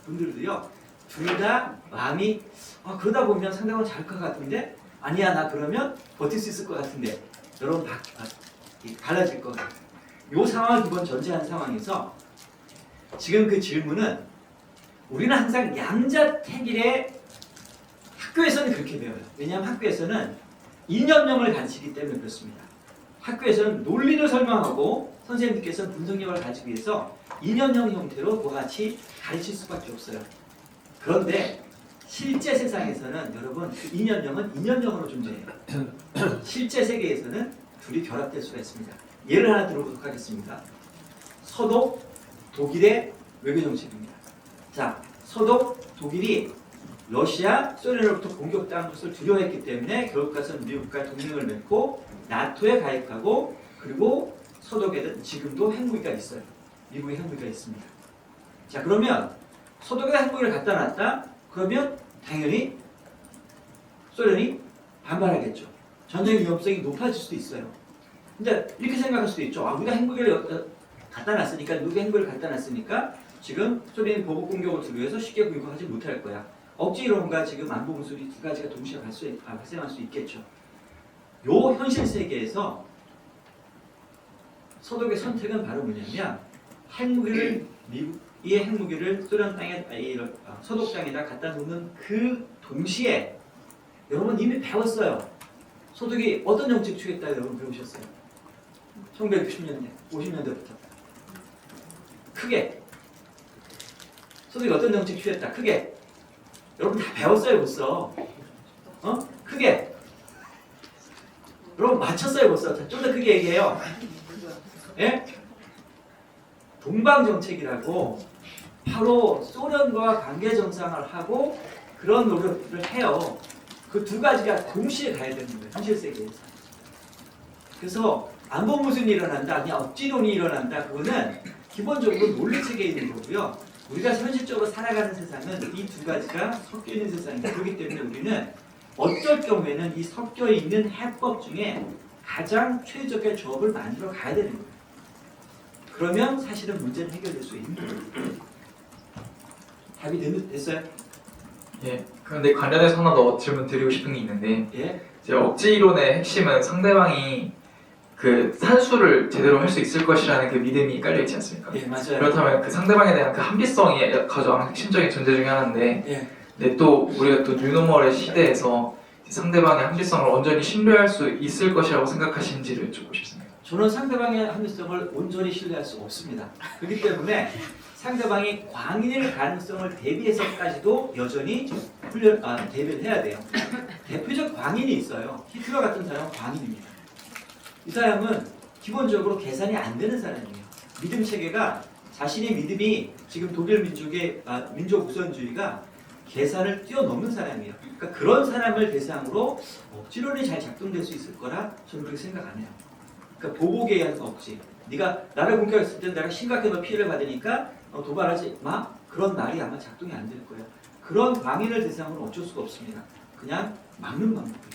분들도요. 둘 다 마음이 그러다 보면 상대방은 잘할 것 같은데 아니야 나 그러면 버틸 수 있을 것 같은데 여러분 달라질 것 같아요. 이 상황을 기본 전제한 상황에서 지금 그 질문은 우리는 항상 양자택일에 학교에서는 그렇게 배워요. 왜냐하면 학교에서는 이념형을 가르치기 때문에 그렇습니다. 학교에서는 논리를 설명하고 선생님께서는 분석력을 가지기 위해서 이념형 형태로 그와 같이 가르칠 수밖에 없어요. 그런데 실제 세상에서는 여러분 그 이념형은 이념형으로 존재해요. 실제 세계에서는 둘이 결합될 수가 있습니다. 예를 하나 들어보도록 하겠습니다. 서독 독일의 외교정책입니다. 자, 서독 독일이 러시아, 소련으로부터 공격당한 것을 두려워했기 때문에 결국 가서 미국과 동맹을 맺고 나토에 가입하고 그리고 서독에는 지금도 핵무기가 있어요. 미국의 핵무기가 있습니다. 자 그러면 서독에다 핵무기를 갖다 놨다? 그러면 당연히 소련이 반발하겠죠. 전쟁 위험성이 높아질 수도 있어요. 근데 이렇게 생각할 수도 있죠. 우리가 핵무기를 갖다 놨으니까, 누가 핵무기를 갖다 놨으니까 지금 소련이 보복 공격을 두기 위해서 쉽게 공격하지 못할 거야. 억지 이론과 지금 안보 무술이 두 가지가 동시에 발생할 수 있겠죠. 요 현실 세계에서 서독의 선택은 바로 뭐냐면 핵무기를 미국의 핵무기를 소련 땅에 서독 땅에다 갖다 놓는 그 동시에 여러분 이미 배웠어요. 서독이 어떤 정책 취했다 여러분 배우셨어요? 1960년대, 50년대부터 크게 서독이 어떤 정책 취했다 크게 여러분 다 배웠어요 벌써. 크게 여러분 맞췄어요 벌써. 좀 더 크게 얘기해요. 예? 동방정책이라고 바로 소련과 관계 정상을 하고 그런 노력을 해요. 그 두 가지가 동시에 가야 되는 거예요. 현실 세계에서. 그래서 안보 무술이 일어난다, 그냥 억지론이 일어난다. 그거는 기본적으로 논리체계에 있는 거고요. 우리가 현실적으로 살아가는 세상은 이 두 가지가 섞여 있는 세상이에요. 그렇기 때문에 우리는 어쩔 경우에는 이 섞여 있는 해법 중에 가장 최적의 조합을 만들어 가야 되는 거예요. 그러면 사실은 문제는 해결될 수 있는 거예요. 답이 됐어요? 예. 그런데 관련해서 하나 더 질문 드리고 싶은 게 있는데 예? 이제 억지 이론의 핵심은 상대방이 그 산수를 제대로 할 수 있을 것이라는 그 믿음이 깔려 있지 않습니까? 예, 맞아요. 그렇다면 그 상대방에 대한 그 합리성이 가장 핵심적인 존재 중에 하나인데 예. 근데 또 우리가 또 뉴노멀의 시대에서 상대방의 합리성을 온전히 신뢰할 수 있을 것이라고 생각하시는지를 여쭙고 싶습니다. 저는 상대방의 합리성을 온전히 신뢰할 수 없습니다. 그렇기 때문에 상대방이 광인일 가능성을 대비해서까지도 여전히 대비를 해야 돼요. 대표적 광인이 있어요. 히틀러 같은 사람은 광인입니다. 이 사람은 기본적으로 계산이 안 되는 사람이에요. 믿음 체계가 자신의 믿음이 지금 독일 민족의 민족 우선주의가 계산을 뛰어넘는 사람이에요. 그러니까 그런 사람을 대상으로 억지론이 잘 작동될 수 있을 거라 저는 그렇게 생각 안 해요. 그러니까 보복에 의한 억지. 네가 나를 공격했을 때 내가 심각하게 피해를 받으니까 도발하지 마. 그런 말이 아마 작동이 안 될 거예요. 그런 광인을 대상으로 어쩔 수가 없습니다. 그냥 막는 방법이에요.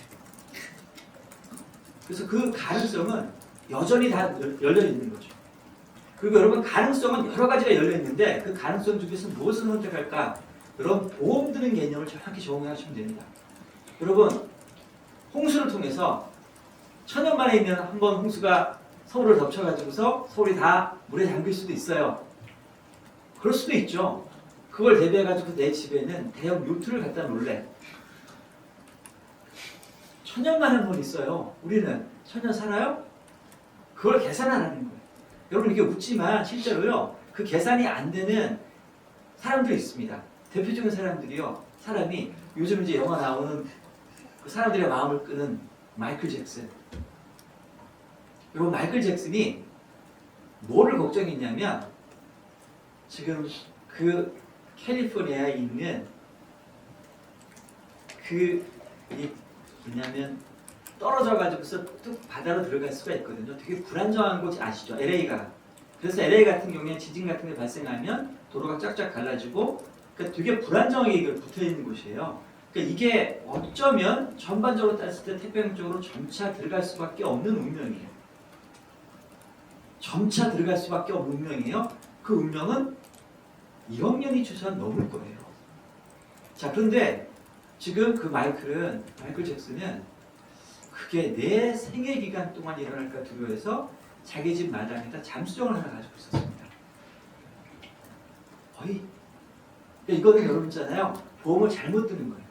그래서 그 가능성은 여전히 다 열려 있는 거죠. 그리고 여러분 가능성은 여러 가지가 열려 있는데 그 가능성 중에서 무엇을 선택할까? 이런 보험 드는 개념을 정확히 적용하시면 됩니다. 여러분 홍수를 통해서 천년 만에 있는 한 번 홍수가 서울을 덮쳐가지고서 서울이 다 물에 잠길 수도 있어요. 그럴 수도 있죠. 그걸 대비해가지고 내 집에는 대형 요트를 갖다 놓을래. 천년 만에 한 번 있어요. 우리는 천년 살아요? 그걸 계산 안 하는 거예요. 여러분 이게 웃지만 실제로요. 그 계산이 안 되는 사람들이 있습니다. 대표적인 사람들이요. 사람이 요즘 이제 영화 나오는 그 사람들의 마음을 끄는 마이클 잭슨. 여러분 마이클 잭슨이 뭐를 걱정했냐면 지금 그 캘리포니아에 있는 그 뭐냐면 떨어져 가지고서 뚝 바다로 들어갈 수가 있거든요. 되게 불안정한 곳 아시죠? LA가. 그래서 LA 같은 경우에 지진 같은 게 발생하면 도로가 쫙쫙 갈라지고 그러니까 되게 불안정하게 붙어 있는 곳이에요. 그러니까 이게 어쩌면 전반적으로 따졌을 때 태평양 쪽으로 점차 들어갈 수밖에 없는 운명이에요. 점차 들어갈 수밖에 없는 운명이에요. 그 운명은 1억 년이 최소한 넘을 거예요. 자, 그런데 지금 그 마이클 잭슨은 그게 내 생애 기간 동안 일어날까 두려워해서 자기 집 마당에다 잠수정을 하나 가지고 있었습니다. 거의 이거는 여러분 있잖아요. 보험을 잘못 드는 거예요.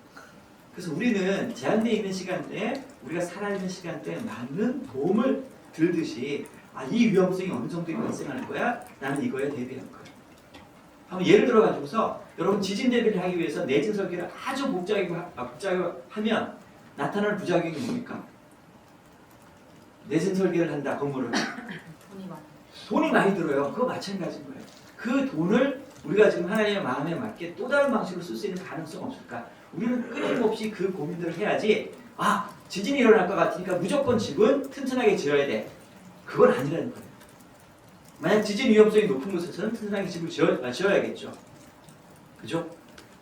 그래서 우리는 제한되어 있는 시간대에 우리가 살아있는 시간대에 맞는 보험을 들듯이 이 위험성이 어느 정도 발생할 거야? 나는 이거에 대비할 거야. 한번 예를 들어 가지고서 여러분 지진 대비를 하기 위해서 내진 설계를 아주 복잡하게 하면 나타나는 부작용이 뭡니까? 내진 설계를 한다 건물을 돈이 많아. 돈이 많이 들어요. 그거 마찬가지인 거예요. 그 돈을 우리가 지금 하나님의 마음에 맞게 또 다른 방식으로 쓸 수 있는 가능성 없을까? 우리는 끊임없이 그 고민들을 해야지. 아, 지진이 일어날 것 같으니까 무조건 집은 튼튼하게 지어야 돼. 그건 아니라는 거예요. 만약 지진 위험성이 높은 곳에서는 튼튼하게 집을 지어야겠죠. 그죠?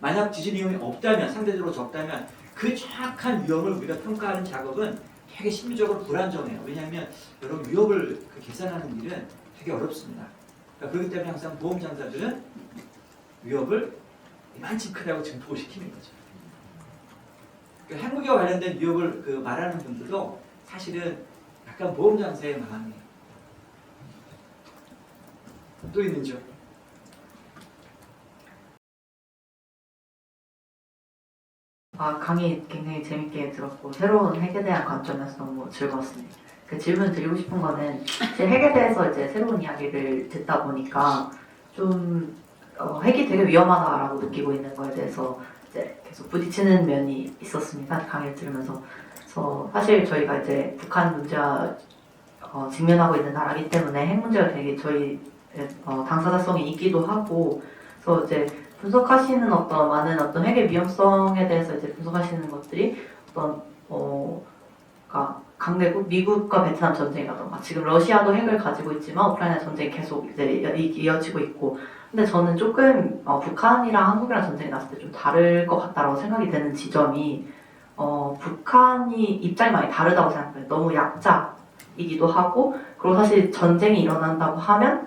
만약 지진 위험이 없다면, 상대적으로 적다면 그 정확한 위험을 우리가 평가하는 작업은 되게 심리적으로 불안정해요. 왜냐하면 여러분 위협을 계산하는 일은 되게 어렵습니다. 그러니까 그렇기 때문에 항상 보험 장사들은 위협을 이만큼 크다고 증폭을 시키는 거죠. 그러니까 핵무기와 관련된 위협을 말하는 분들도 사실은 약간 보험 장사의 마음이에요. 또 있는죠? 강의 굉장히 재밌게 들었고 새로운 핵에 대한 관점에서 너무 즐거웠습니다. 그 질문 드리고 싶은 거는 제 핵에 대해서 이제 새로운 이야기를 듣다 보니까 좀 핵이 되게 위험하다라고 느끼고 있는 거에 대해서 이제 계속 부딪히는 면이 있었습니다. 강의를 들으면서. 그래서 사실 저희가 이제 북한 문제와 직면하고 있는 나라이기 때문에 핵 문제가 되게 저희 당사자성이 있기도 하고, 그래서 이제 분석하시는 많은 핵의 위험성에 대해서 이제 분석하시는 것들이 그러니까 강대국 미국과 베트남 전쟁이라던가 지금 러시아도 핵을 가지고 있지만 우크라이나 전쟁이 계속 이제 이어지고 있고, 근데 저는 조금 북한이랑 한국이랑 전쟁이 났을 때 좀 다를 것 같다라고 생각이 되는 지점이 북한이 입장이 많이 다르다고 생각해요. 너무 약자이기도 하고, 그리고 사실 전쟁이 일어난다고 하면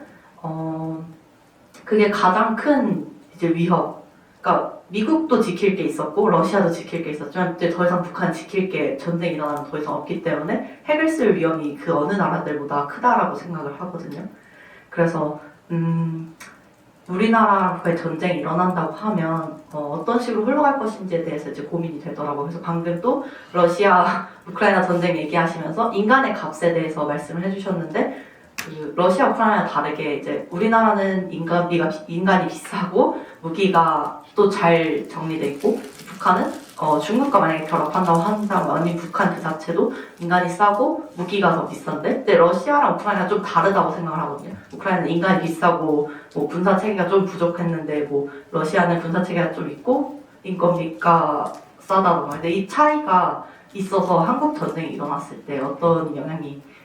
그게 가장 큰 이제 위협. 그러니까 미국도 지킬 게 있었고 러시아도 지킬 게 있었지만 이제 더 이상 북한 지킬 게 전쟁이 일어나면 더 이상 없기 때문에 핵을 쓸 위험이 그 어느 나라들보다 크다라고 생각을 하거든요. 그래서 우리나라의 전쟁이 일어난다고 하면 어떤 식으로 흘러갈 것인지에 대해서 이제 고민이 되더라고요. 그래서 방금 또 러시아 우크라이나 전쟁 얘기하시면서 인간의 값에 대해서 말씀을 해주셨는데, 그 러시아 우크라이나 다르게 이제 우리나라는 인간이 비싸고 무기가 또 잘 정리돼 있고, 북한은 중국과 만약에 결합한다고 한다면 아니 북한 그 자체도 인간이 싸고 무기가 더 비싼데, 근데 러시아랑 우크라이나 좀 다르다고 생각을 하거든요. 우크라이나는 인간이 비싸고 뭐 군사 체계가 좀 부족했는데 뭐 러시아는 군사 체계가 좀 있고 인건비가 싸다던가. 근데 이 차이가 있어서 한국 전쟁이 일어났을 때 어떤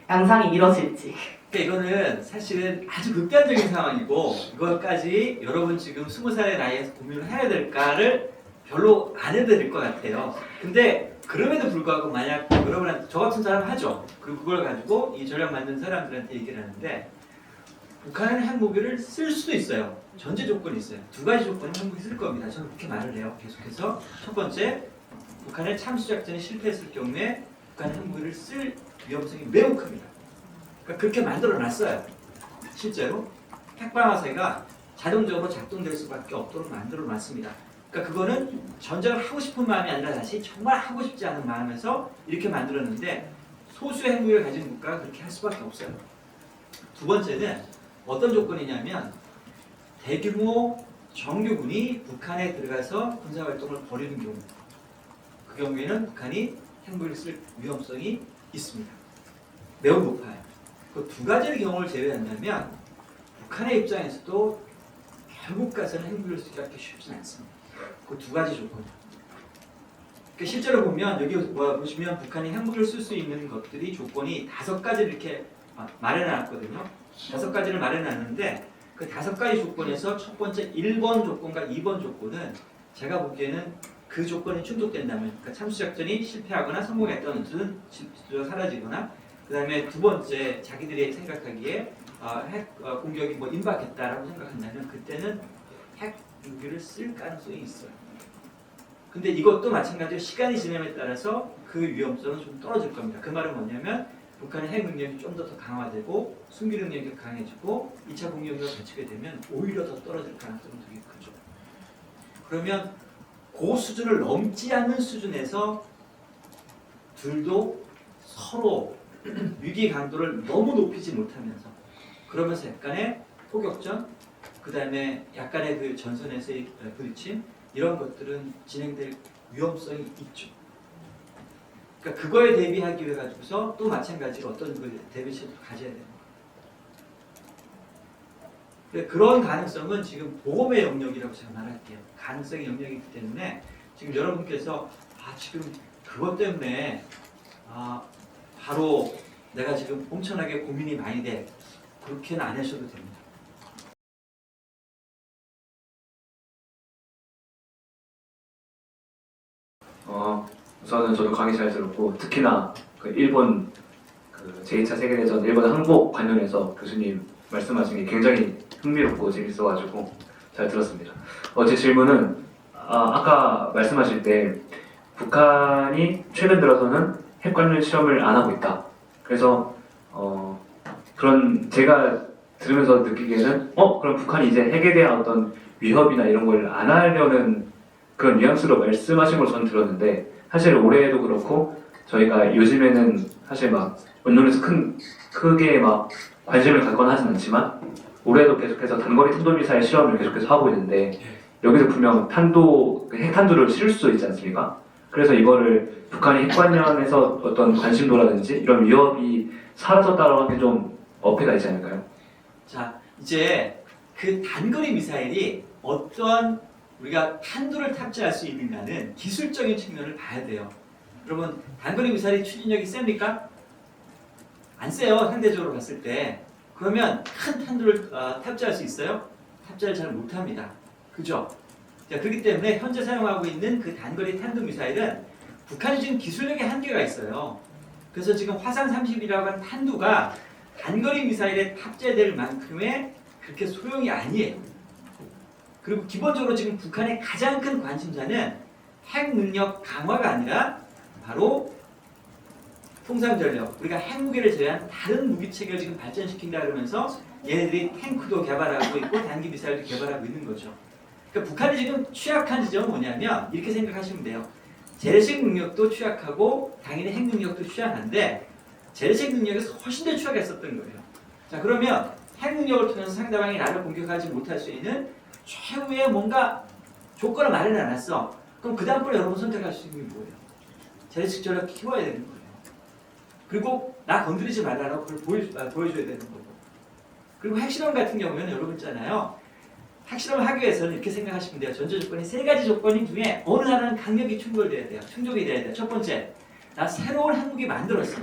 양상이 이뤄질지. 이거는 사실은 아주 극단적인 상황이고, 이것까지 여러분 지금 20살의 나이에서 고민을 해야 될까를 별로 안 해도 될 것 같아요. 근데 그럼에도 불구하고 만약 여러분한테 저 같은 사람 하죠. 그리고 그걸 가지고 이 전략 만든 사람들한테 얘기를 하는데, 북한은 핵무기를 쓸 수도 있어요. 전제 조건이 있어요. 두 가지 조건은 핵무기 쓸 겁니다. 저는 그렇게 말을 해요. 계속해서. 첫 번째, 북한의 참수작전이 실패했을 경우에 북한은 핵무기를 쓸 위험성이 매우 큽니다. 그러니까 그렇게 만들어놨어요. 실제로 핵방아쇠가 자동적으로 작동될 수밖에 없도록 만들어놨습니다. 그러니까 그거는 전쟁을 하고 싶은 마음이 아니라 다시 정말 하고 싶지 않은 마음에서 이렇게 만들었는데, 소수의 핵무기를 가진 국가가 그렇게 할 수밖에 없어요. 두 번째는 어떤 조건이냐면, 대규모 정규군이 북한에 들어가서 군사활동을 벌이는 경우, 그 경우에는 북한이 핵무기를 쓸 위험성이 있습니다. 매우 높아요. 그 두 가지의 경우를 제외한다면 북한의 입장에서도 결국 가서는 핵무기를 쓰기가 그렇게 쉽지 않습니다. 그 두 가지 조건. 그러니까 실제로 보면 여기 보시면 북한이 핵무기를 쓸 수 있는 것들이 조건이 5가지를 이렇게 마련해놨거든요. 5가지를 마련해놨는데 그 5가지 조건에서 첫 번째 1번 조건과 2번 조건은 제가 보기에는 그 조건이 충족된다면, 그러니까 참수작전이 실패하거나 성공했던 것은 사라지거나, 그 다음에 두 번째 자기들이 생각하기에 핵 공격이 뭐 임박했다라고 생각한다면 그때는 핵 무기를 쓸 가능성이 있어요. 근데 이것도 마찬가지로 시간이 지남에 따라서 그 위험성은 좀 떨어질 겁니다. 그 말은 뭐냐면 북한의 핵 능력이 좀 더 강화되고 숨기 능력이 강해지고 2차 공격력을 갖추게 되면 오히려 더 떨어질 가능성이 되게 크죠. 그러면 그 수준을 넘지 않는 수준에서 둘도 서로 위기 강도를 너무 높이지 못하면서, 그러면서 약간의 포격전, 그 다음에 약간의 그 전선에서의 부딪힘, 이런 것들은 진행될 위험성이 있죠. 그러니까 그거에 대비하기 위해 가지고서 또 마찬가지로 어떤 그 대비책을 가져야 되는 거예요. 그런 가능성은 지금 보험의 영역이라고 제가 말할게요. 가능성의 영역이기 때문에 지금 여러분께서 지금 그것 때문에 바로 내가 지금 엄청나게 고민이 많이 돼. 그렇게는 안 하셔도 됩니다. 우선은 저도 강의 잘 들었고 특히나 그 일본 그 제2차 세계대전 일본 항복 관련해서 교수님 말씀하신 게 굉장히 흥미롭고 재밌어가지고 잘 들었습니다. 제 질문은 아까 말씀하실 때 북한이 최근 들어서는 핵 관련 실험을 안 하고 있다. 그래서 그런 제가 들으면서 느끼기에는 그럼 북한이 이제 핵에 대한 어떤 위협이나 이런 걸 안 하려는 그런 뉘앙스로 말씀하신 걸 저는 들었는데 사실 올해에도 그렇고 저희가 요즘에는 사실 막 언론에서 크게 막 관심을 갖거나 하진 않지만 올해도 계속해서 단거리 탄도미사일 실험을 계속해서 하고 있는데 여기서 분명 핵탄두를 실을 수 있지 않습니까? 그래서 이거를 북한이 핵 관련해서 어떤 관심도라든지 이런 위협이 사라졌다라고 하는 게 좀 어폐가 있지 않을까요? 자, 이제 그 단거리 미사일이 어떤 우리가 탄두를 탑재할 수 있는가는 기술적인 측면을 봐야 돼요. 여러분, 단거리 미사일이 추진력이 셉니까? 안 세요. 상대적으로 봤을 때. 그러면 큰 탄두를 탑재할 수 있어요? 탑재를 잘 못합니다. 그죠? 자, 그렇기 때문에 현재 사용하고 있는 그 단거리 탄두 미사일은 북한이 지금 기술력의 한계가 있어요. 그래서 지금 화산 30이라고 하는 탄두가 단거리 미사일에 탑재될 만큼의 그렇게 소용이 아니에요. 그리고 기본적으로 지금 북한의 가장 큰 관심사는 핵 능력 강화가 아니라 바로 통상전력, 우리가 핵무기를 제외한 다른 무기체계를 지금 발전시킨다 그러면서 얘네들이 탱크도 개발하고 있고 단기 미사일도 개발하고 있는 거죠. 그러니까 북한이 지금 취약한 지점은 뭐냐면 이렇게 생각하시면 돼요. 재래식 능력도 취약하고 당연히 핵 능력도 취약한데 재래식 능력에서 훨씬 더 취약했었던 거예요. 자, 그러면 핵 능력을 통해서 상대방이 나를 공격하지 못할 수 있는 최후의 뭔가 조건을 마련해놨어. 그럼 그 다음번에 여러분 선택할 수 있는 게 뭐예요? 재래식 전력 키워야 되는 거예요. 그리고 나 건드리지 말라고 그걸 보여줘야 되는 거고. 그리고 핵실험 같은 경우에는 여러분 있잖아요. 핵실험을 하기 위해서는 이렇게 생각하시면 돼요. 전제 조건이 세 가지 조건 중에 어느 하나는 강력히 충돌돼야 돼요. 충족이 돼야 돼요. 첫 번째, 나 새로운 핵무기 만들었어.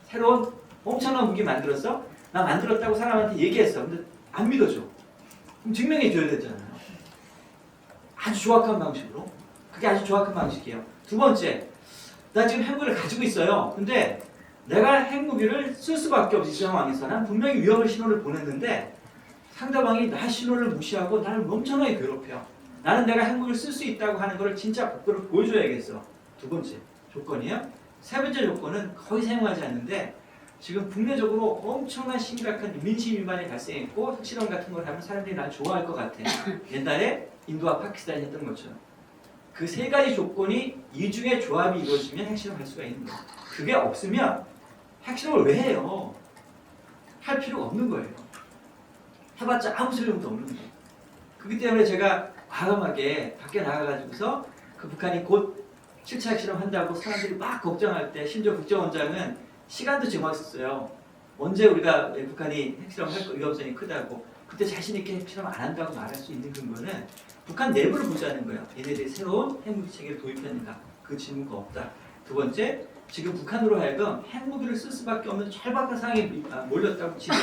새로운 엄청난 무기 만들었어. 나 만들었다고 사람한테 얘기했어. 근데 안 믿어줘. 그럼 증명해 줘야 되잖아요. 아주 정확한 방식으로. 그게 아주 정확한 방식이에요. 두 번째, 나 지금 핵무기를 가지고 있어요. 근데 내가 핵무기를 쓸 수밖에 없이 이 상황에서 난 분명히 위험의 신호를 보냈는데 상대방이 나 신호를 무시하고 나를 엄청나게 괴롭혀. 나는 내가 핵무기를 쓸 수 있다고 하는 걸 진짜 밖으로 보여줘야겠어. 두 번째 조건이에요. 세 번째 조건은 거의 사용하지 않는데 지금 국내적으로 엄청난 심각한 민심 위반이 발생했고 핵실험 같은 걸 하면 사람들이 날 좋아할 것 같아. 옛날에 인도와 파키스탄이 했던 것처럼. 그 세 가지 조건이 이 중에 조합이 이루어지면 핵실험할 수가 있는 거예요. 그게 없으면 핵실험을 왜 해요? 할 필요가 없는 거예요. 해봤자 아무 소용도 없는 거예요. 그렇기 때문에 제가 과감하게 밖에 나가가지고서 그 북한이 곧 7차 핵실험 한다고 사람들이 막 걱정할 때 심지어 국정원장은 시간도 정했었어요. 언제 우리가 북한이 핵실험 할 위험성이 크다고. 그때 자신 있게 핵실험 안 한다고 말할 수 있는 근거는 북한 내부를 보자는 거예요. 얘네들이 새로운 핵무기 체계를 도입했는가. 그 질문가 없다. 두 번째, 지금 북한으로 하여금 핵무기를 쓸 수밖에 없는 절박한 상황에 몰렸다고 지들이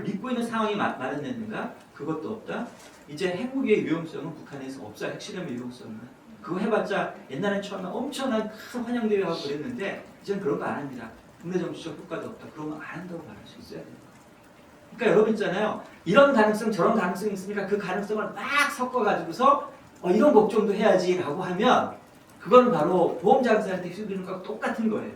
믿고 있는 상황이 마련됐는가? 그것도 없다. 이제 핵무기의 위험성은 북한에서 없어요. 핵실험의 위험성은. 그거 해봤자 옛날엔 처음에 엄청난 큰 환영대회하고 그랬는데 이제는 그런 거 안 합니다. 국내 정치적 효과도 없다. 그런 거 안 한다고 말할 수 있어야 돼요. 그러니까 여러분 있잖아요. 이런 가능성 저런 가능성이 있으니까 그 가능성을 막 섞어가지고서 이런 걱정도 해야지 라고 하면 그거는 바로 보험장사한테 휘둘리는 거랑 똑같은 거예요.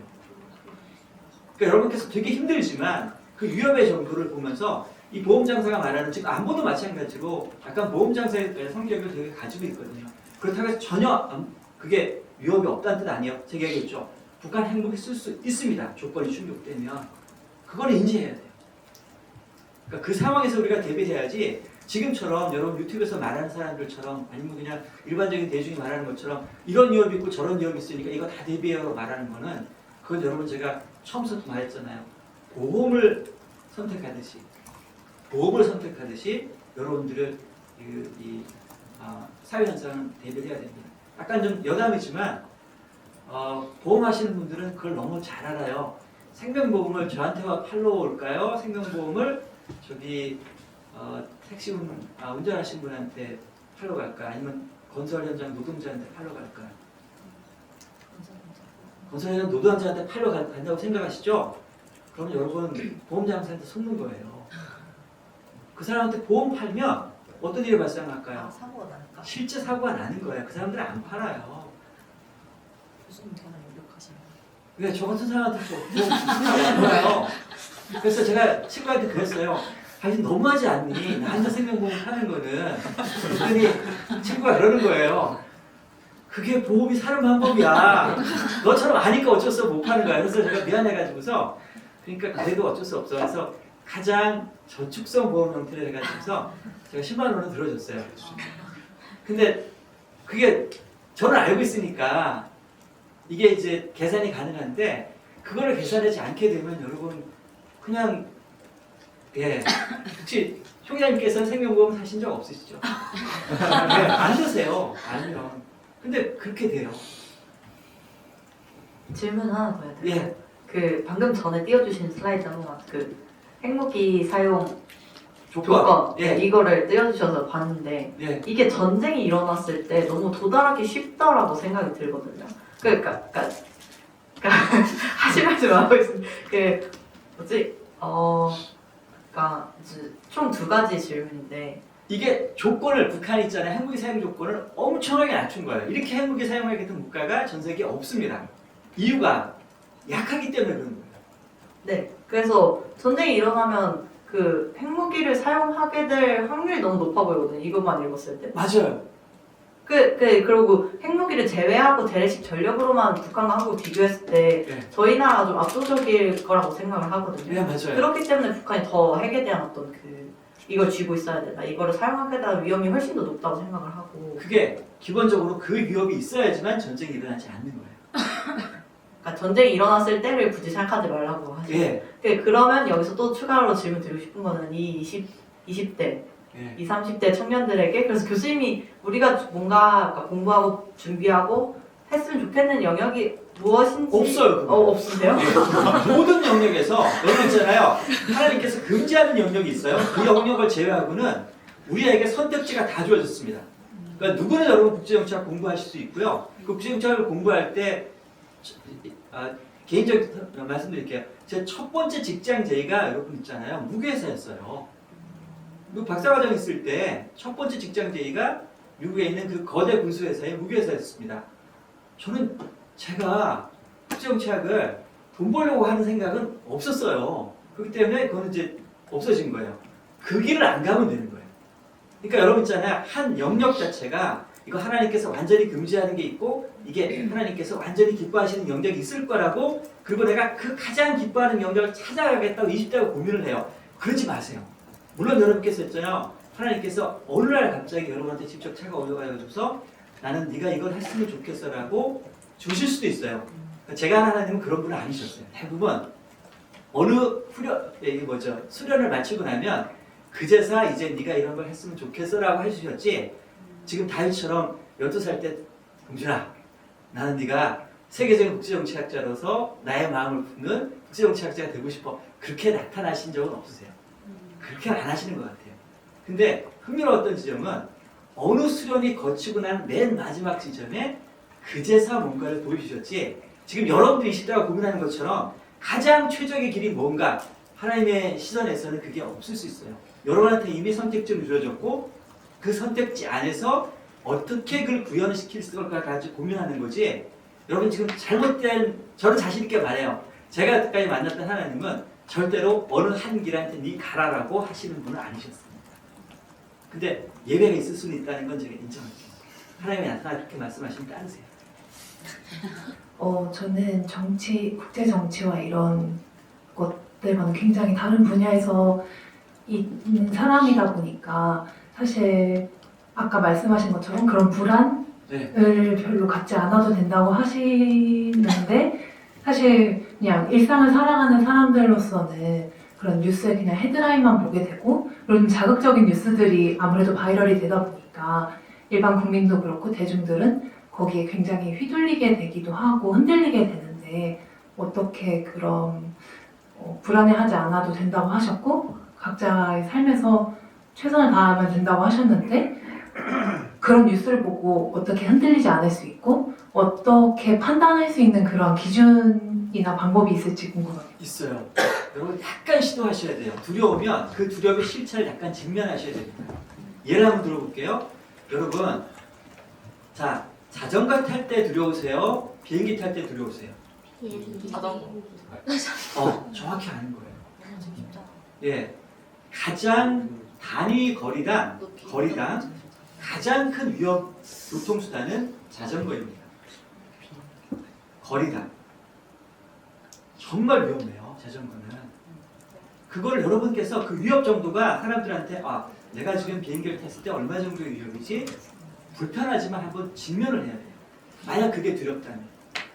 그러니까 여러분께서 되게 힘들지만 그 위험의 정도를 보면서 이 보험장사가 말하는 지금 안보도 마찬가지로 약간 보험장사의 성격을 되게 가지고 있거든요. 그렇다고 해서 전혀 그게 위협이 없다는 뜻 아니에요. 제가 얘기했죠. 북한 핵무기 쓸 수 있습니다. 조건이 충족되면. 그걸 인지해야 돼요. 그러니까 그 상황에서 우리가 대비해야지 지금처럼 여러분 유튜브에서 말하는 사람들처럼 아니면 그냥 일반적인 대중이 말하는 것처럼 이런 위협이 있고 저런 위협이 있으니까 이거 다 대비해요라고 말하는 거는 그건 여러분 제가 처음부터 말했잖아요. 보험을 선택하듯이 여러분들을 사회 현상은 대비해야 됩니다. 약간 좀 여담이지만 보험하시는 분들은 그걸 너무 잘 알아요. 생명보험을 저한테 팔러 올까요? 생명보험을 저기 택시 운전하시는 분한테 팔러 갈까? 아니면 건설 현장 노동자한테 팔러 갈까? 건설 현장 노동자한테 팔러 간다고 생각하시죠? 그러면 여러분 보험장사한테 속는 거예요. 그 사람한테 보험 팔면 어떤 일이 발생할까요? 사고가 나니까. 실제 사고가 나는 거예요. 그 사람들은 안 팔아요. 교수님 되게 유력하시네요. 왜 저 같은 사람한테 또 뭐예요? 그래서 제가 친구한테 그랬어요. 아니 너무하지 않니? 나 혼자 생명보험 하는 거는. 그랬더니 친구가 그러는 거예요. 그게 보험이 사는 방법이야. 너처럼 아니까 어쩔 수 없어 못 파는 거야. 그래서 제가 미안해가지고서 그러니까 그래도 어쩔 수 없어. 그래서 가장 저축성 보험 형태를 해가지고서 제가 10만 원을 들어줬어요. 근데 그게 저는 알고 있으니까 이게 이제 계산이 가능한데 그거를 계산하지 않게 되면 여러분 그냥 혹시 총장님께서는 생명보험 사신 적 없으시죠? 안 드세요. 아니면 근데 그렇게 돼요. 질문 하나 더 해야 돼요. 예. 그 방금 전에 띄워주신 슬라이드로 그 핵무기 사용 조건. 조건 예. 이거를 띄워주셔서 봤는데 예. 이게 전쟁이 일어났을 때 너무 도달하기 쉽다라고 생각이 들거든요. 그러니까 하실 말씀 하고 있습니다. 그 뭐지? 그러니까 총 두 가지 질문인데 이게 조건을 북한이 있잖아요. 핵무기 사용 조건을 엄청나게 낮춘 거예요. 이렇게 핵무기 사용하겠다는 국가가 전 세계에 없습니다. 이유가 약하기 때문에 그런 거예요. 네. 그래서 전쟁이 일어나면 그 핵무기를 사용하게 될 확률이 너무 높아 보이거든요. 이것만 읽었을 때. 맞아요. 그리고 핵무기를 제외하고 재래식 전력으로만 북한과 한국 비교했을 때 네. 저희 나라가 좀 압도적일 거라고 생각을 하거든요. 네, 맞아요. 그렇기 때문에 북한이 더 핵에 대한 어떤 이걸 쥐고 있어야 된다. 이거를 사용하게 되는 위험이 훨씬 더 높다고 생각을 하고. 그게 기본적으로 그 위협이 있어야지만 전쟁이 일어나지 않는 거예요. 그러니까 전쟁이 일어났을 때를 굳이 생각하지 말라고 하죠. 예. 그러면 여기서 또 추가로 질문 드리고 싶은 거는 이 20대 예. 20, 30대 청년들에게 그래서 교수님이 우리가 뭔가 공부하고 준비하고 했으면 좋겠는 영역이 무엇인지 없어요. 그거. 없으세요? 예. 모든 영역에서 여러분 있잖아요. 하나님께서 금지하는 영역이 있어요. 그 영역을 제외하고는 우리에게 선택지가 다 주어졌습니다. 그러니까 누구는 여러분 국제정치학 공부하실 수 있고요. 그 국제정치학을 공부할 때 개인적인 말씀드릴게요. 제 첫 번째 직장 제의가 여러분 있잖아요. 무교회사였어요. 그 박사과정 있을 때 첫 번째 직장 제의가 미국에 있는 그 거대 군수회사의 무교회사였습니다. 저는 제가 국제정치학을 돈 벌려고 하는 생각은 없었어요. 그렇기 때문에 그거는 이제 없어진 거예요. 그 길을 안 가면 되는 거예요. 그러니까 여러분 있잖아요. 한 영역 자체가 이거 하나님께서 완전히 금지하는 게 있고 이게 하나님께서 완전히 기뻐하시는 영역이 있을 거라고 그리고 내가 그 가장 기뻐하는 영역을 찾아가겠다고 20대가 고민을 해요. 그러지 마세요. 물론 여러분께서 했잖아요. 하나님께서 어느 날 갑자기 여러분한테 직접 차가 오셔가지고서 나는 네가 이걸 했으면 좋겠어라고 주실 수도 있어요. 제가 아는 하나님은 그런 분은 아니셨어요. 대부분 어느 수련을 마치고 나면 그제서 이제 네가 이런 걸 했으면 좋겠어라고 해주셨지. 지금 다윗처럼 12살 때 공준아 나는 네가 세계적인 국제정치학자로서 나의 마음을 품는 국제정치학자가 되고 싶어. 그렇게 나타나신 적은 없으세요. 그렇게 안 하시는 것 같아요. 근데 흥미로웠던 지점은 어느 수련이 거치고 난 맨 마지막 지점에 그제서 뭔가를 보여주셨지. 지금 여러분들이 20대가 고민하는 것처럼 가장 최적의 길이 뭔가 하나님의 시선에서는 그게 없을 수 있어요. 여러분한테 이미 선택지를 주어졌고 그 선택지 안에서 어떻게 그걸 구현시킬 수가 가지고 고민하는 거지. 여러분 지금 잘못된 저는 자신 있게 말해요. 제가 여태까지 만났던 하나님은 절대로 어느 한 길한테 네 가라라고 하시는 분은 아니셨습니다. 근데 예외가 있을 수는 있다는 건 제가 인정합니다. 하나님이 나타나 그렇게 말씀하시면 따르세요. 저는 국제 정치와 이런 것들과는 굉장히 다른 분야에서 있는 사람이다 보니까 사실 아까 말씀하신 것처럼 그런 불안을 별로 갖지 않아도 된다고 하시는데 사실 그냥 일상을 살아가는 사람들로서는 그런 뉴스의 그냥 헤드라인만 보게 되고 그런 자극적인 뉴스들이 아무래도 바이럴이 되다 보니까 일반 국민도 그렇고 대중들은 거기에 굉장히 휘둘리게 되기도 하고 흔들리게 되는데 어떻게 그런 불안해하지 않아도 된다고 하셨고 각자의 삶에서 최선을 다하면 된다고 하셨는데 그런 뉴스를 보고 어떻게 흔들리지 않을 수 있고 어떻게 판단할 수 있는 그런 기준이나 방법이 있을지 궁금합니다. 있어요. 여러분 약간 시도하셔야 돼요. 두려우면 그 두려움의 실체를 약간 직면하셔야 됩니다. 예를 한번 들어볼게요. 여러분, 자 자전거 탈 때 두려우세요? 비행기 탈 때 두려우세요? 정확히 아는 거예요. 예, 가장 단위 거리당 가장 큰 위험 교통수단은 자전거입니다. 거리당 정말 위험해요. 자전거는 그걸 여러분께서 그 위협 정도가 사람들한테 내가 지금 비행기를 탔을 때 얼마 정도의 위험이지? 불편하지만 한번 직면을 해야 돼요. 만약 그게 두렵다면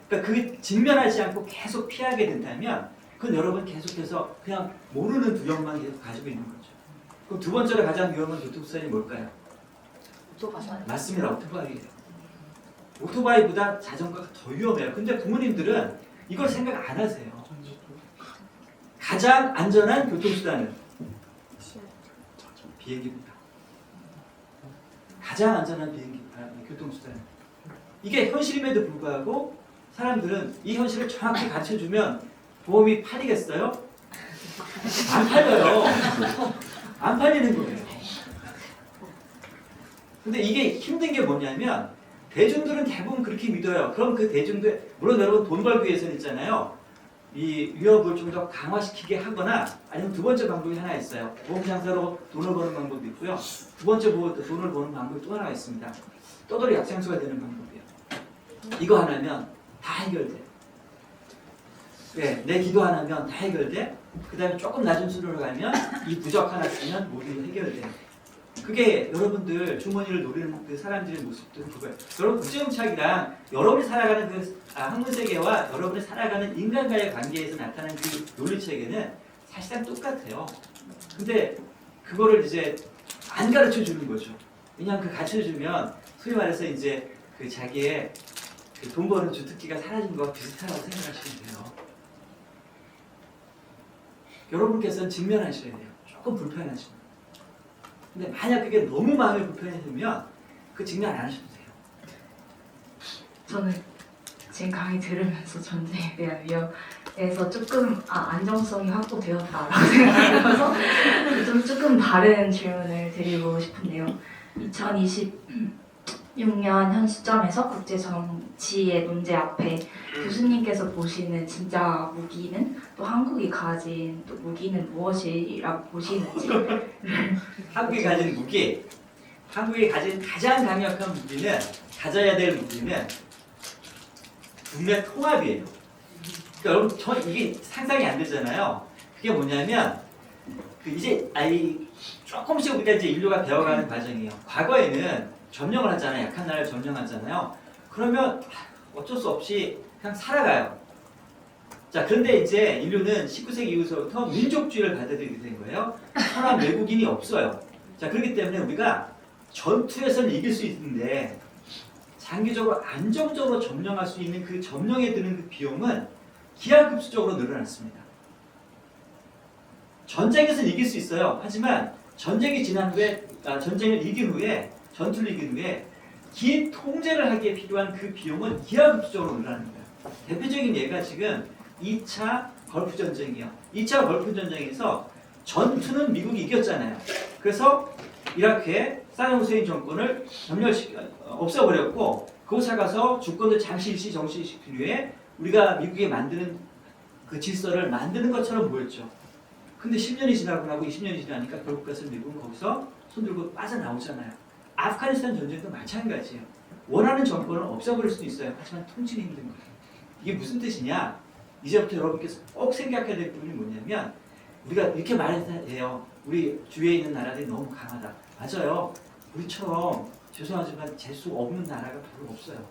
그러니까 그게 직면하지 않고 계속 피하게 된다면 그건 여러분 계속해서 그냥 모르는 두려움만 계속 가지고 있는 거죠. 그럼 두 번째로 가장 위험한 교통수단이 뭘까요? 맞습니다. 오토바이예요. 오토바이보다 자전거가 더 위험해요. 근데 부모님들은 이걸 생각 안 하세요. 가장 안전한 교통수단은 비행기입니다. 가장 안전한 교통수단은 이게 현실임에도 불구하고 사람들은 이 현실을 정확히 가르쳐주면 보험이 팔리겠어요? 안 팔려요. 안 팔리는 거예요. 근데 이게 힘든 게 뭐냐면 대중들은 대부분 그렇게 믿어요. 그럼 그 대중들 물론 여러분 돈 벌기 위해서는 있잖아요. 이 위협을 좀 더 강화시키게 하거나 아니면 두 번째 방법이 하나 있어요. 보험장사로 돈을 버는 방법도 있고요. 두 번째 돈을 버는 방법이 또 하나가 있습니다. 떠돌이 약장수가 되는 방법이에요. 이거 하나면 다 해결돼. 네, 내 기도 하나면 다 해결돼. 그 다음에 조금 낮은 수준으로 가면 이 부적 하나 쓰면 모두 해결돼. 그게 여러분들 주머니를 노리는 그 사람들의 모습도 그거예요. 여러분 국제정착이랑 여러분이 살아가는 그 학문 세계와 여러분이 살아가는 인간과의 관계에서 나타나는 그 논리 체계는 사실상 똑같아요. 근데 그거를 이제 안 가르쳐 주는 거죠. 왜냐하면 그 가르쳐 주면 소위 말해서 이제 그 자기의 그 돈 버는 주특기가 사라진 것과 비슷하다고 생각하시면 돼요. 여러분께서는 직면하셔야 돼요. 조금 불편하시면. 근데 만약 그게 너무 마음이 불편해지면 그 직면 안 하셔도 돼요. 저는 지금 강의 들으면서 전쟁에 대한 위협에서 조금 안정성이 확보되었다라고 생각하면서 좀 조금 다른 질문을 드리고 싶은데요. 2026년 현 시점에서 국제 정치의 논제 앞에 교수님께서 보시는 진짜 무기는 또 한국이 가진 또 무기는 무엇이라고 보시는지. 한국이 가진 무기, 한국이 가진 가장 강력한 무기는 가져야 될 무기는 국내 통합이에요. 그러니까 여러분 이게 상상이 안 되잖아요. 그게 뭐냐면 이제 조금씩 우리가 이제 인류가 배워가는 과정이에요. 과거에는 점령을 하잖아요. 약한 나라를 점령하잖아요. 그러면 어쩔 수 없이 그냥 살아가요. 자, 그런데 이제 인류는 19세기 이후부터 민족주의를 받아들이게 된 거예요. 선한 외국인이 없어요. 자, 그렇기 때문에 우리가 전투에서는 이길 수 있는데 장기적으로 안정적으로 점령할 수 있는 그 점령에 드는 그 비용은 기하급수적으로 늘어났습니다. 전쟁에서는 이길 수 있어요. 하지만 전쟁이 지난 후에, 전쟁을 이긴 후에, 전투를 이긴 후에 긴 통제를 하기에 필요한 그 비용은 기하급수적으로 늘어나는 거예요. 대표적인 예가 지금 2차 걸프 전쟁이에요. 2차 걸프 전쟁에서 전투는 미국이 이겼잖아요. 그래서 이라크에 사담 후세인 정권을 없애버렸고 그곳에 가서 주권을 잠시 일시 정지시킨 후에 우리가 미국에 만드는 그 질서를 만드는 것처럼 보였죠. 근데 10년이 지나고 나고 20년이 지나니까 결국 가서 미국은 거기서 손들고 빠져나오잖아요. 아프가니스탄 전쟁도 마찬가지예요. 원하는 정권을 없애버릴 수도 있어요. 하지만 통치는 힘든 거예요. 이게 무슨 뜻이냐? 이제부터 여러분께서 꼭 생각해야 될 부분이 뭐냐면 우리가 이렇게 말해요. 우리 주위에 있는 나라들이 너무 강하다. 맞아요. 우리처럼 죄송하지만 재수 없는 나라가 별로 없어요.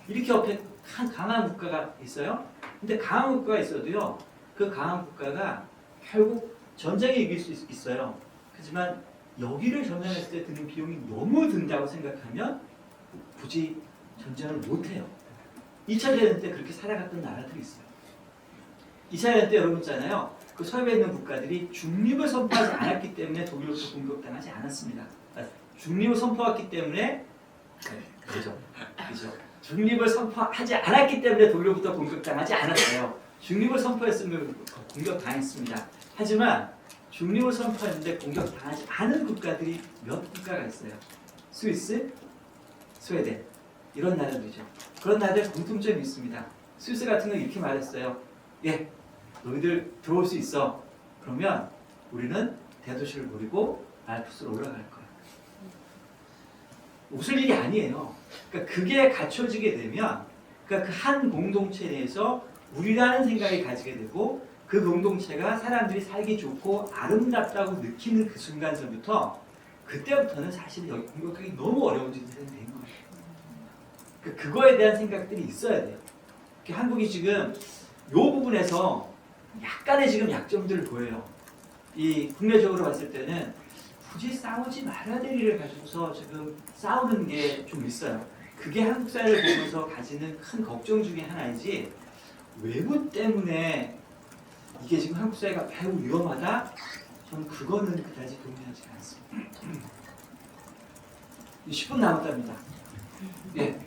이렇게 옆에 강한 국가가 있어요. 근데 강한 국가가 있어도요. 그 강한 국가가 결국 전쟁에 이길 수 있어요. 하지만 여기를 점령했을 때 드는 비용이 너무 든다고 생각하면 굳이 전쟁을 못해요. 2차 대전 때 그렇게 살아갔던 나라들이 있어요. 2차 대전 때 여러분 있잖아요. 그 서유에 있는 국가들이 중립을 선포하지 않았기 때문에 독일로부터 공격당하지 않았습니다. 중립을 선포했기 때문에 그죠. 중립을 선포하지 않았기 때문에 독일로부터 공격당하지 않았어요. 중립을 선포했으면 공격당했습니다. 하지만 중립을 선포했는데 공격당하지 않은 국가들이 몇 국가가 있어요. 스위스, 스웨덴 이런 나라들이죠. 그런 나라들 공통점이 있습니다. 스위스 같은 경우 이렇게 말했어요. 예, 너희들 들어올 수 있어. 그러면 우리는 대도시를 버리고 알프스로 올라갈 거야. 웃을 일이 아니에요. 그러니까 그게 갖춰지게 되면 그러니까 그 한 공동체 내에서 우리라는 생각이 가지게 되고 그 공동체가 사람들이 살기 좋고 아름답다고 느끼는 그 순간서부터 그때부터는 사실 여기 공격하기 너무 어려워지는 세상이 된 거예요. 그러니까 그거에 대한 생각들이 있어야 돼요. 한국이 지금 이 부분에서 약간의 지금 약점들을 보여요. 이 국내적으로 봤을 때는 굳이 싸우지 말아야 될 일을 가지고서 지금 싸우는 게 좀 있어요. 그게 한국 사회를 보면서 가지는 큰 걱정 중에 하나이지 외부 때문에 이게 지금 한국 사회가 매우 위험하다? 저는 그거는 그다지 동의하지 않습니다. 10분 남았답니다. 예.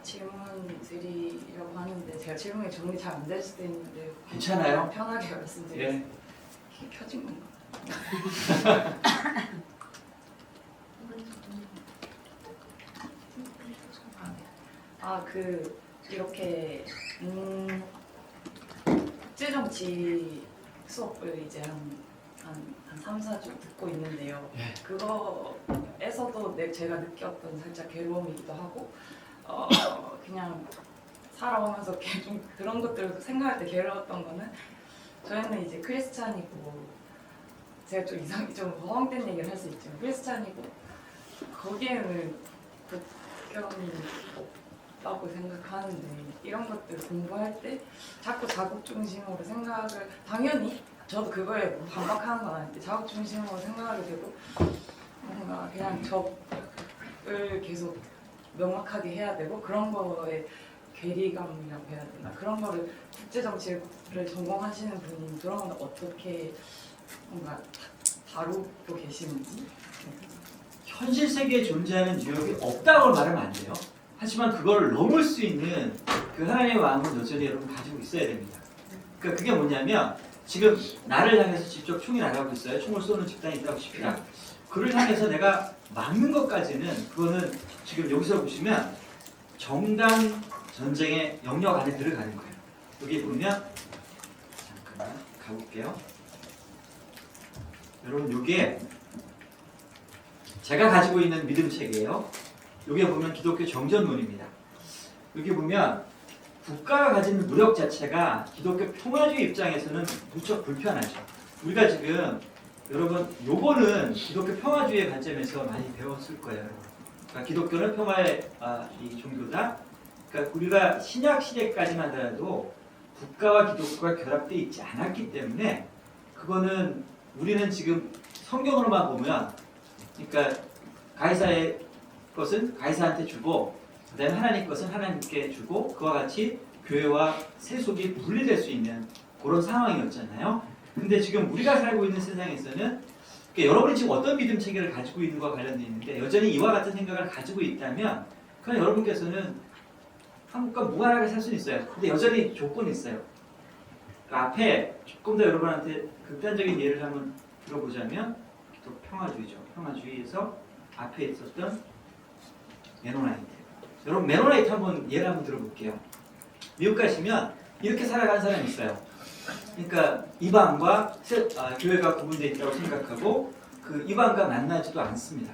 질문 드리려고 하는데 제가 질문이 정리 잘 안 될 수도 있는데 괜찮아요? 편하게 말씀드리겠습니다. 예. 이게 켜진 건가? 이렇게 국제정치 수업을 이제 한 3, 4주 듣고 있는데요. 예. 그거에서도 제가 느꼈던 살짝 괴로움이기도 하고 그냥 살아오면서 좀 그런 것들을 생각할 때 괴로웠던 거는 저희는 이제 크리스찬이고 제가 좀 허황된 얘기를 할 수 있지만 크리스찬이고 거기에는 국경이 없다고 생각하는데 이런 것들 공부할 때 자꾸 자국 중심으로 생각을 당연히 저도 그거에 반박하는 건 아닌데 자국 중심으로 생각하게 되고 뭔가 그냥 적을 계속 명확하게 해야 되고 그런 거에 괴리감이라고 해야 되나 그런 거를 국제정치를 전공하시는 분이 그런 건 어떻게 뭔가 다루고 계시는지 현실 세계에 존재하는 유역이 없다고 말하면 안 돼요. 하지만 그걸 넘을 수 있는 그 하나님의 마음은 여전히 여러분 가지고 있어야 됩니다. 그러니까 그게 뭐냐면 지금 나를 향해서 직접 총이 나가고 있어요. 총을 쏘는 집단이 있다고 칩시다. 그를 향해서 내가 막는 것까지는 그거는 지금 여기서 보시면 정당 전쟁의 영역 안에 들어가는 거예요. 여기 보면 잠깐만 가볼게요. 여러분 이게 제가 가지고 있는 믿음 책이에요. 여기 보면 기독교 정전론입니다. 여기 보면 국가가 가진 무력 자체가 기독교 평화주의 입장에서는 무척 불편하죠. 우리가 지금 여러분 요거는 기독교 평화주의의 관점에서 많이 배웠을 거예요. 그러니까 기독교는 평화의 이 종교다. 그러니까 우리가 신약 시대까지만 하더라도 국가와 기독교가 결합되어 있지 않았기 때문에 그거는 우리는 지금 성경으로만 보면 그러니까 가이사의 것은 가이사한테 주고 그다음에 하나님 것은 하나님께 주고 그와 같이 교회와 세속이 분리될 수 있는 그런 상황이었잖아요. 근데 지금 우리가 살고 있는 세상에서는 그러니까 여러분이 지금 어떤 믿음 체계를 가지고 있는 것과 관련되어 있는데 여전히 이와 같은 생각을 가지고 있다면 그냥 여러분께서는 한국과 무관하게 살 수는 있어요. 근데 여전히 조건이 있어요. 그 앞에 조금 더 여러분한테 극단적인 예를 한번 들어보자면 또 평화주의죠. 평화주의에서 앞에 있었던 메노나이트. 여러분 메노나이트 한번 예를 한번 들어볼게요. 미국 가시면 이렇게 살아가는 사람이 있어요. 그러니까 이방과 교회가 구분되어 있다고 생각하고 그 이방과 만나지도 않습니다.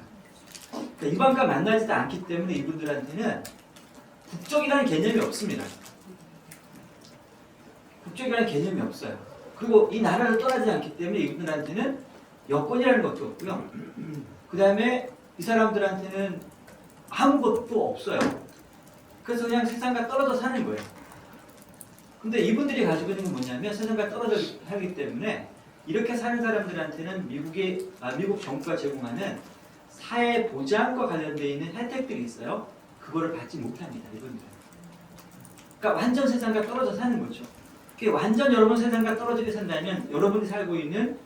그러니까 이방과 만나지도 않기 때문에 이분들한테는 국적이라는 개념이 없습니다. 국적이라는 개념이 없어요. 그리고 이 나라를 떠나지 않기 때문에 이분들한테는 여권이라는 것도 없고요. 그 다음에 이 사람들한테는 아무것도 없어요. 그래서 그냥 세상과 떨어져 사는 거예요. 근데 이분들이 가지고 있는 건 뭐냐면 세상과 떨어져 살기 때문에 이렇게 사는 사람들한테는 미국 정부가 제공하는 사회 보장과 관련되어 있는 혜택들이 있어요. 그거를 받지 못합니다. 이분들은. 그러니까 완전 세상과 떨어져 사는 거죠. 완전 여러분 세상과 떨어지게 산다면 여러분이 살고 있는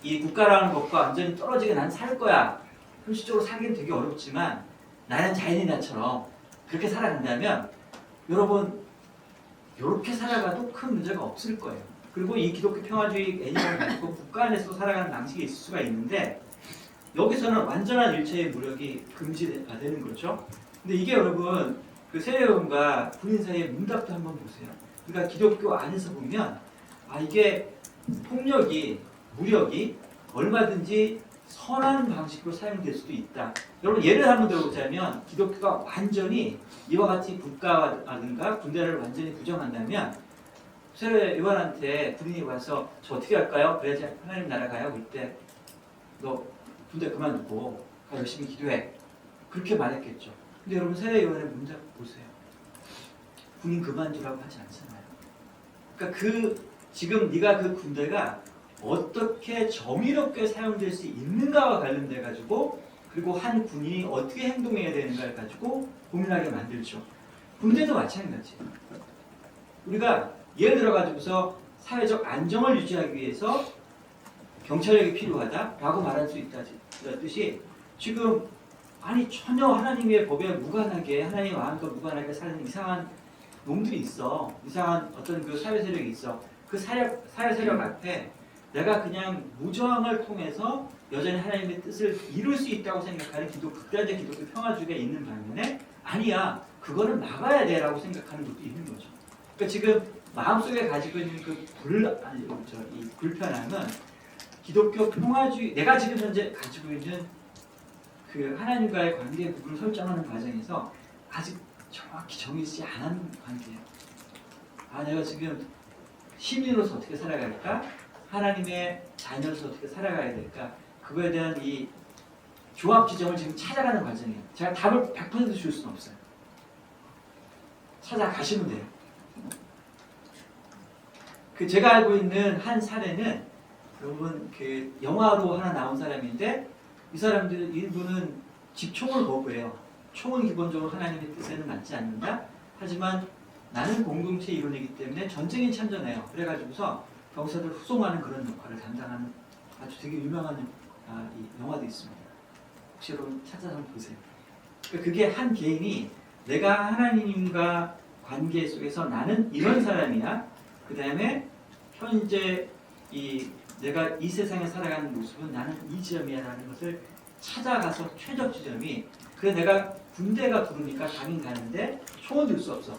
이 국가라는 것과 완전히 떨어지게 난 살 거야. 현실적으로 살기는 되게 어렵지만 나는 자연인처럼 그렇게 살아간다면 여러분 이렇게 살아가도 큰 문제가 없을 거예요. 그리고 이 기독교 평화주의 개념을 가지고 국가 안에서 살아가는 방식이 있을 수가 있는데 여기서는 완전한 일체의 무력이 금지가 되는 거죠. 근데 이게 여러분 그 세례요원과 군인 사이의 문답도 한번 보세요. 그러니까 기독교 안에서 보면 이게 폭력이 무력이 얼마든지 선한 방식으로 사용될 수도 있다. 여러분 예를 한번 들어보자면 기독교가 완전히 이와 같이 국가라든가 군대를 완전히 부정한다면 세례 요한한테 군인이 와서 저 어떻게 할까요? 그래야지 하나님 나라 가요. 그때 너 군대 그만두고 열심히 기도해. 그렇게 말했겠죠. 근데 여러분 세례 요한의 문장 보세요. 군인 그만두라고 하지 않잖아요. 그러니까 지금 네가 그 군대가 어떻게 정의롭게 사용될 수 있는가와 관련돼 가지고 그리고 한 군인이 어떻게 행동해야 되는가를 가지고 고민하게 만들죠. 군대도 마찬가지. 우리가 예를 들어 가지고서 사회적 안정을 유지하기 위해서 경찰력이 필요하다라고 말할 수 있다듯이 지금 전혀 하나님의 법에 무관하게 하나님의 마음과 무관하게 사는 이상한 놈들이 있어. 이상한 어떤 그 사회 세력이 있어. 그 사회 세력 앞에 내가 그냥 무저항을 통해서 여전히 하나님의 뜻을 이룰 수 있다고 생각하는 극단적 기독교 평화주의가 있는 반면에 아니야 그거는 막아야 돼라고 생각하는 것도 있는 거죠. 그러니까 지금 마음속에 가지고 있는 이 불편함은 기독교 평화주의 내가 지금 현재 가지고 있는 그 하나님과의 관계 부분을 설정하는 과정에서 아직 정확히 정해지지 않은 관계예요. 내가 지금 시민으로서 어떻게 살아갈까? 하나님의 자녀로서 어떻게 살아가야 될까? 그거에 대한 이 조합 지점을 지금 찾아가는 과정이에요. 제가 답을 100% 줄 수는 없어요. 찾아가시면 돼요. 제가 알고 있는 한 사례는 여러분 영화로 하나 나온 사람인데 이 사람들 일부는 집총을 거부해요. 총은 기본적으로 하나님의 뜻에는 맞지 않는다. 하지만 나는 공동체 이론이기 때문에 전쟁에 참전해요. 그래가지고서 병사들 후송하는 그런 역할을 담당하는 아주 되게 유명한 이 영화도 있습니다. 혹시 여러분 찾아서 한번 보세요. 그게 한 개인이 내가 하나님과 관계 속에서 나는 이런 사람이야. 그 다음에 현재 내가 이 세상에 살아가는 모습은 나는 이 지점이야라는 것을 찾아가서 최적 지점이 그래서 내가 군대가 부르니까 가긴 가는데 총은 들 수 없어.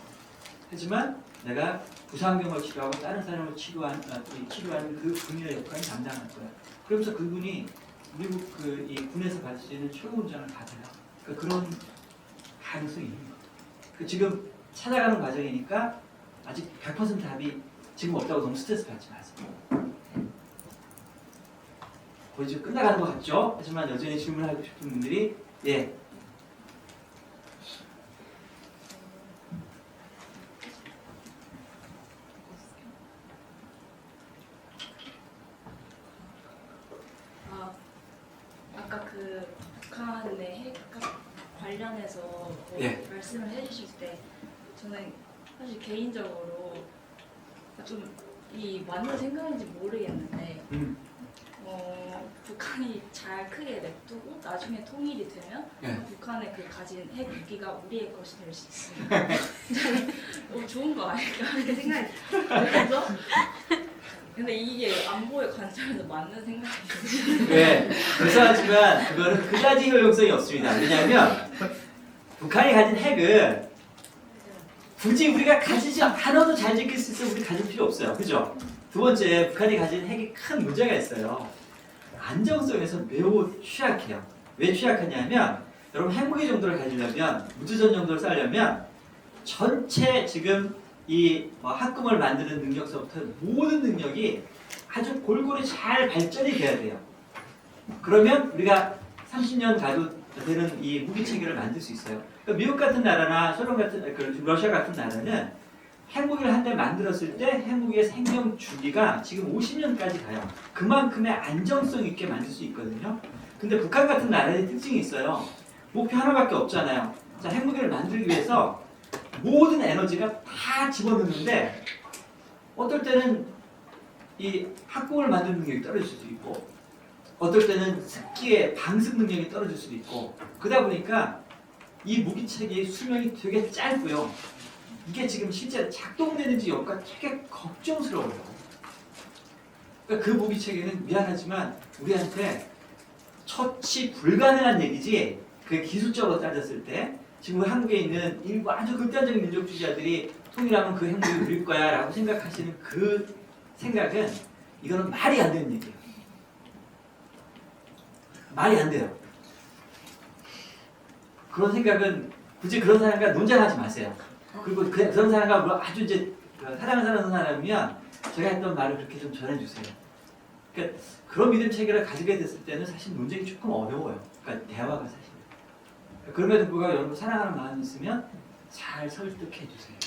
하지만 내가 부상병을 치료하고 다른 사람을 치료하는 그 군인의 역할을 담당할 거야. 그러면서 그분이 미국 이 군에서 받을 수 있는 최고 훈장을 받아요. 그러니까 그런 가능성이 있는 거예요. 지금 찾아가는 과정이니까 아직 100% 답이 지금 없다고 너무 스트레스 받지 마세요. 거의 지금 끝나가는 것 같죠? 하지만 여전히 질문하고 싶은 분들이 아까 북한의 핵 관련해서 말씀을 해주실 때 저는 사실 개인적으로 좀 이 맞는 생각인지 모르겠는데 북한이 잘 크게 냅두고 나중에 통일이 되면 북한의 가진 핵 무기가 우리의 것이 될 수 있습니다. 좋은 거 아닐까 이렇게 생각이 들어서 근데 이게 안보의 관점에서 맞는 생각인지 그렇지만 그거는 그다지 효용성이 없습니다. 왜냐하면 북한이 가진 핵은 굳이 우리가 가지지 않아도 잘 지킬 수 있으면 우리 가질 필요 없어요. 그죠? 두 번째, 북한이 가진 핵이 큰 문제가 있어요. 안정성에서 매우 취약해요. 왜 취약하냐면 여러분 핵무기 정도를 가지려면 무주전 정도를 쌓으려면 전체 지금 이 합금을 만드는 능력서부터 모든 능력이 아주 골고루 잘 발전이 돼야 돼요. 그러면 우리가 30년 가도 되는 이 무기 체계를 만들 수 있어요. 그러니까 미국 같은 나라나 소련 같은 러시아 같은 나라는 핵무기를 한 대 만들었을 때 핵무기의 생명 주기가 지금 50년까지 가요. 그만큼의 안정성 있게 만들 수 있거든요. 근데 북한 같은 나라의 특징이 있어요. 목표 하나밖에 없잖아요. 자, 핵무기를 만들기 위해서 모든 에너지가 다 집어넣는데 어떨 때는 이 학공을 만드는 능력이 떨어질 수도 있고 어떨 때는 습기의 방습 능력이 떨어질 수도 있고 그러다 보니까 이 무기체계의 수명이 되게 짧고요. 이게 지금 실제로 작동되는지 여부가 되게 걱정스러워요. 그러니까 그 무기체계는 미안하지만 우리한테 처치 불가능한 얘기지 그 기술적으로 따졌을 때 지금 한국에 있는 일부 아주 극단적인 민족주의자들이 통일하면 그 핵무기를 누릴 거야 라고 생각하시는 그 생각은 이거는 말이 안 되는 얘기예요. 말이 안 돼요. 그런 생각은 굳이 그런 사람과 논쟁하지 마세요. 그리고 그런 사람과 뭐 아주 이제 사랑을 사는 사람이면 제가 했던 말을 그렇게 좀 전해주세요. 그러니까 그런 믿음 체계를 가지게 됐을 때는 사실 논쟁이 조금 어려워요. 그러니까 대화가 사실. 그럼에도 불구하고 여러분 사랑하는 마음이 있으면 잘 설득해 주세요.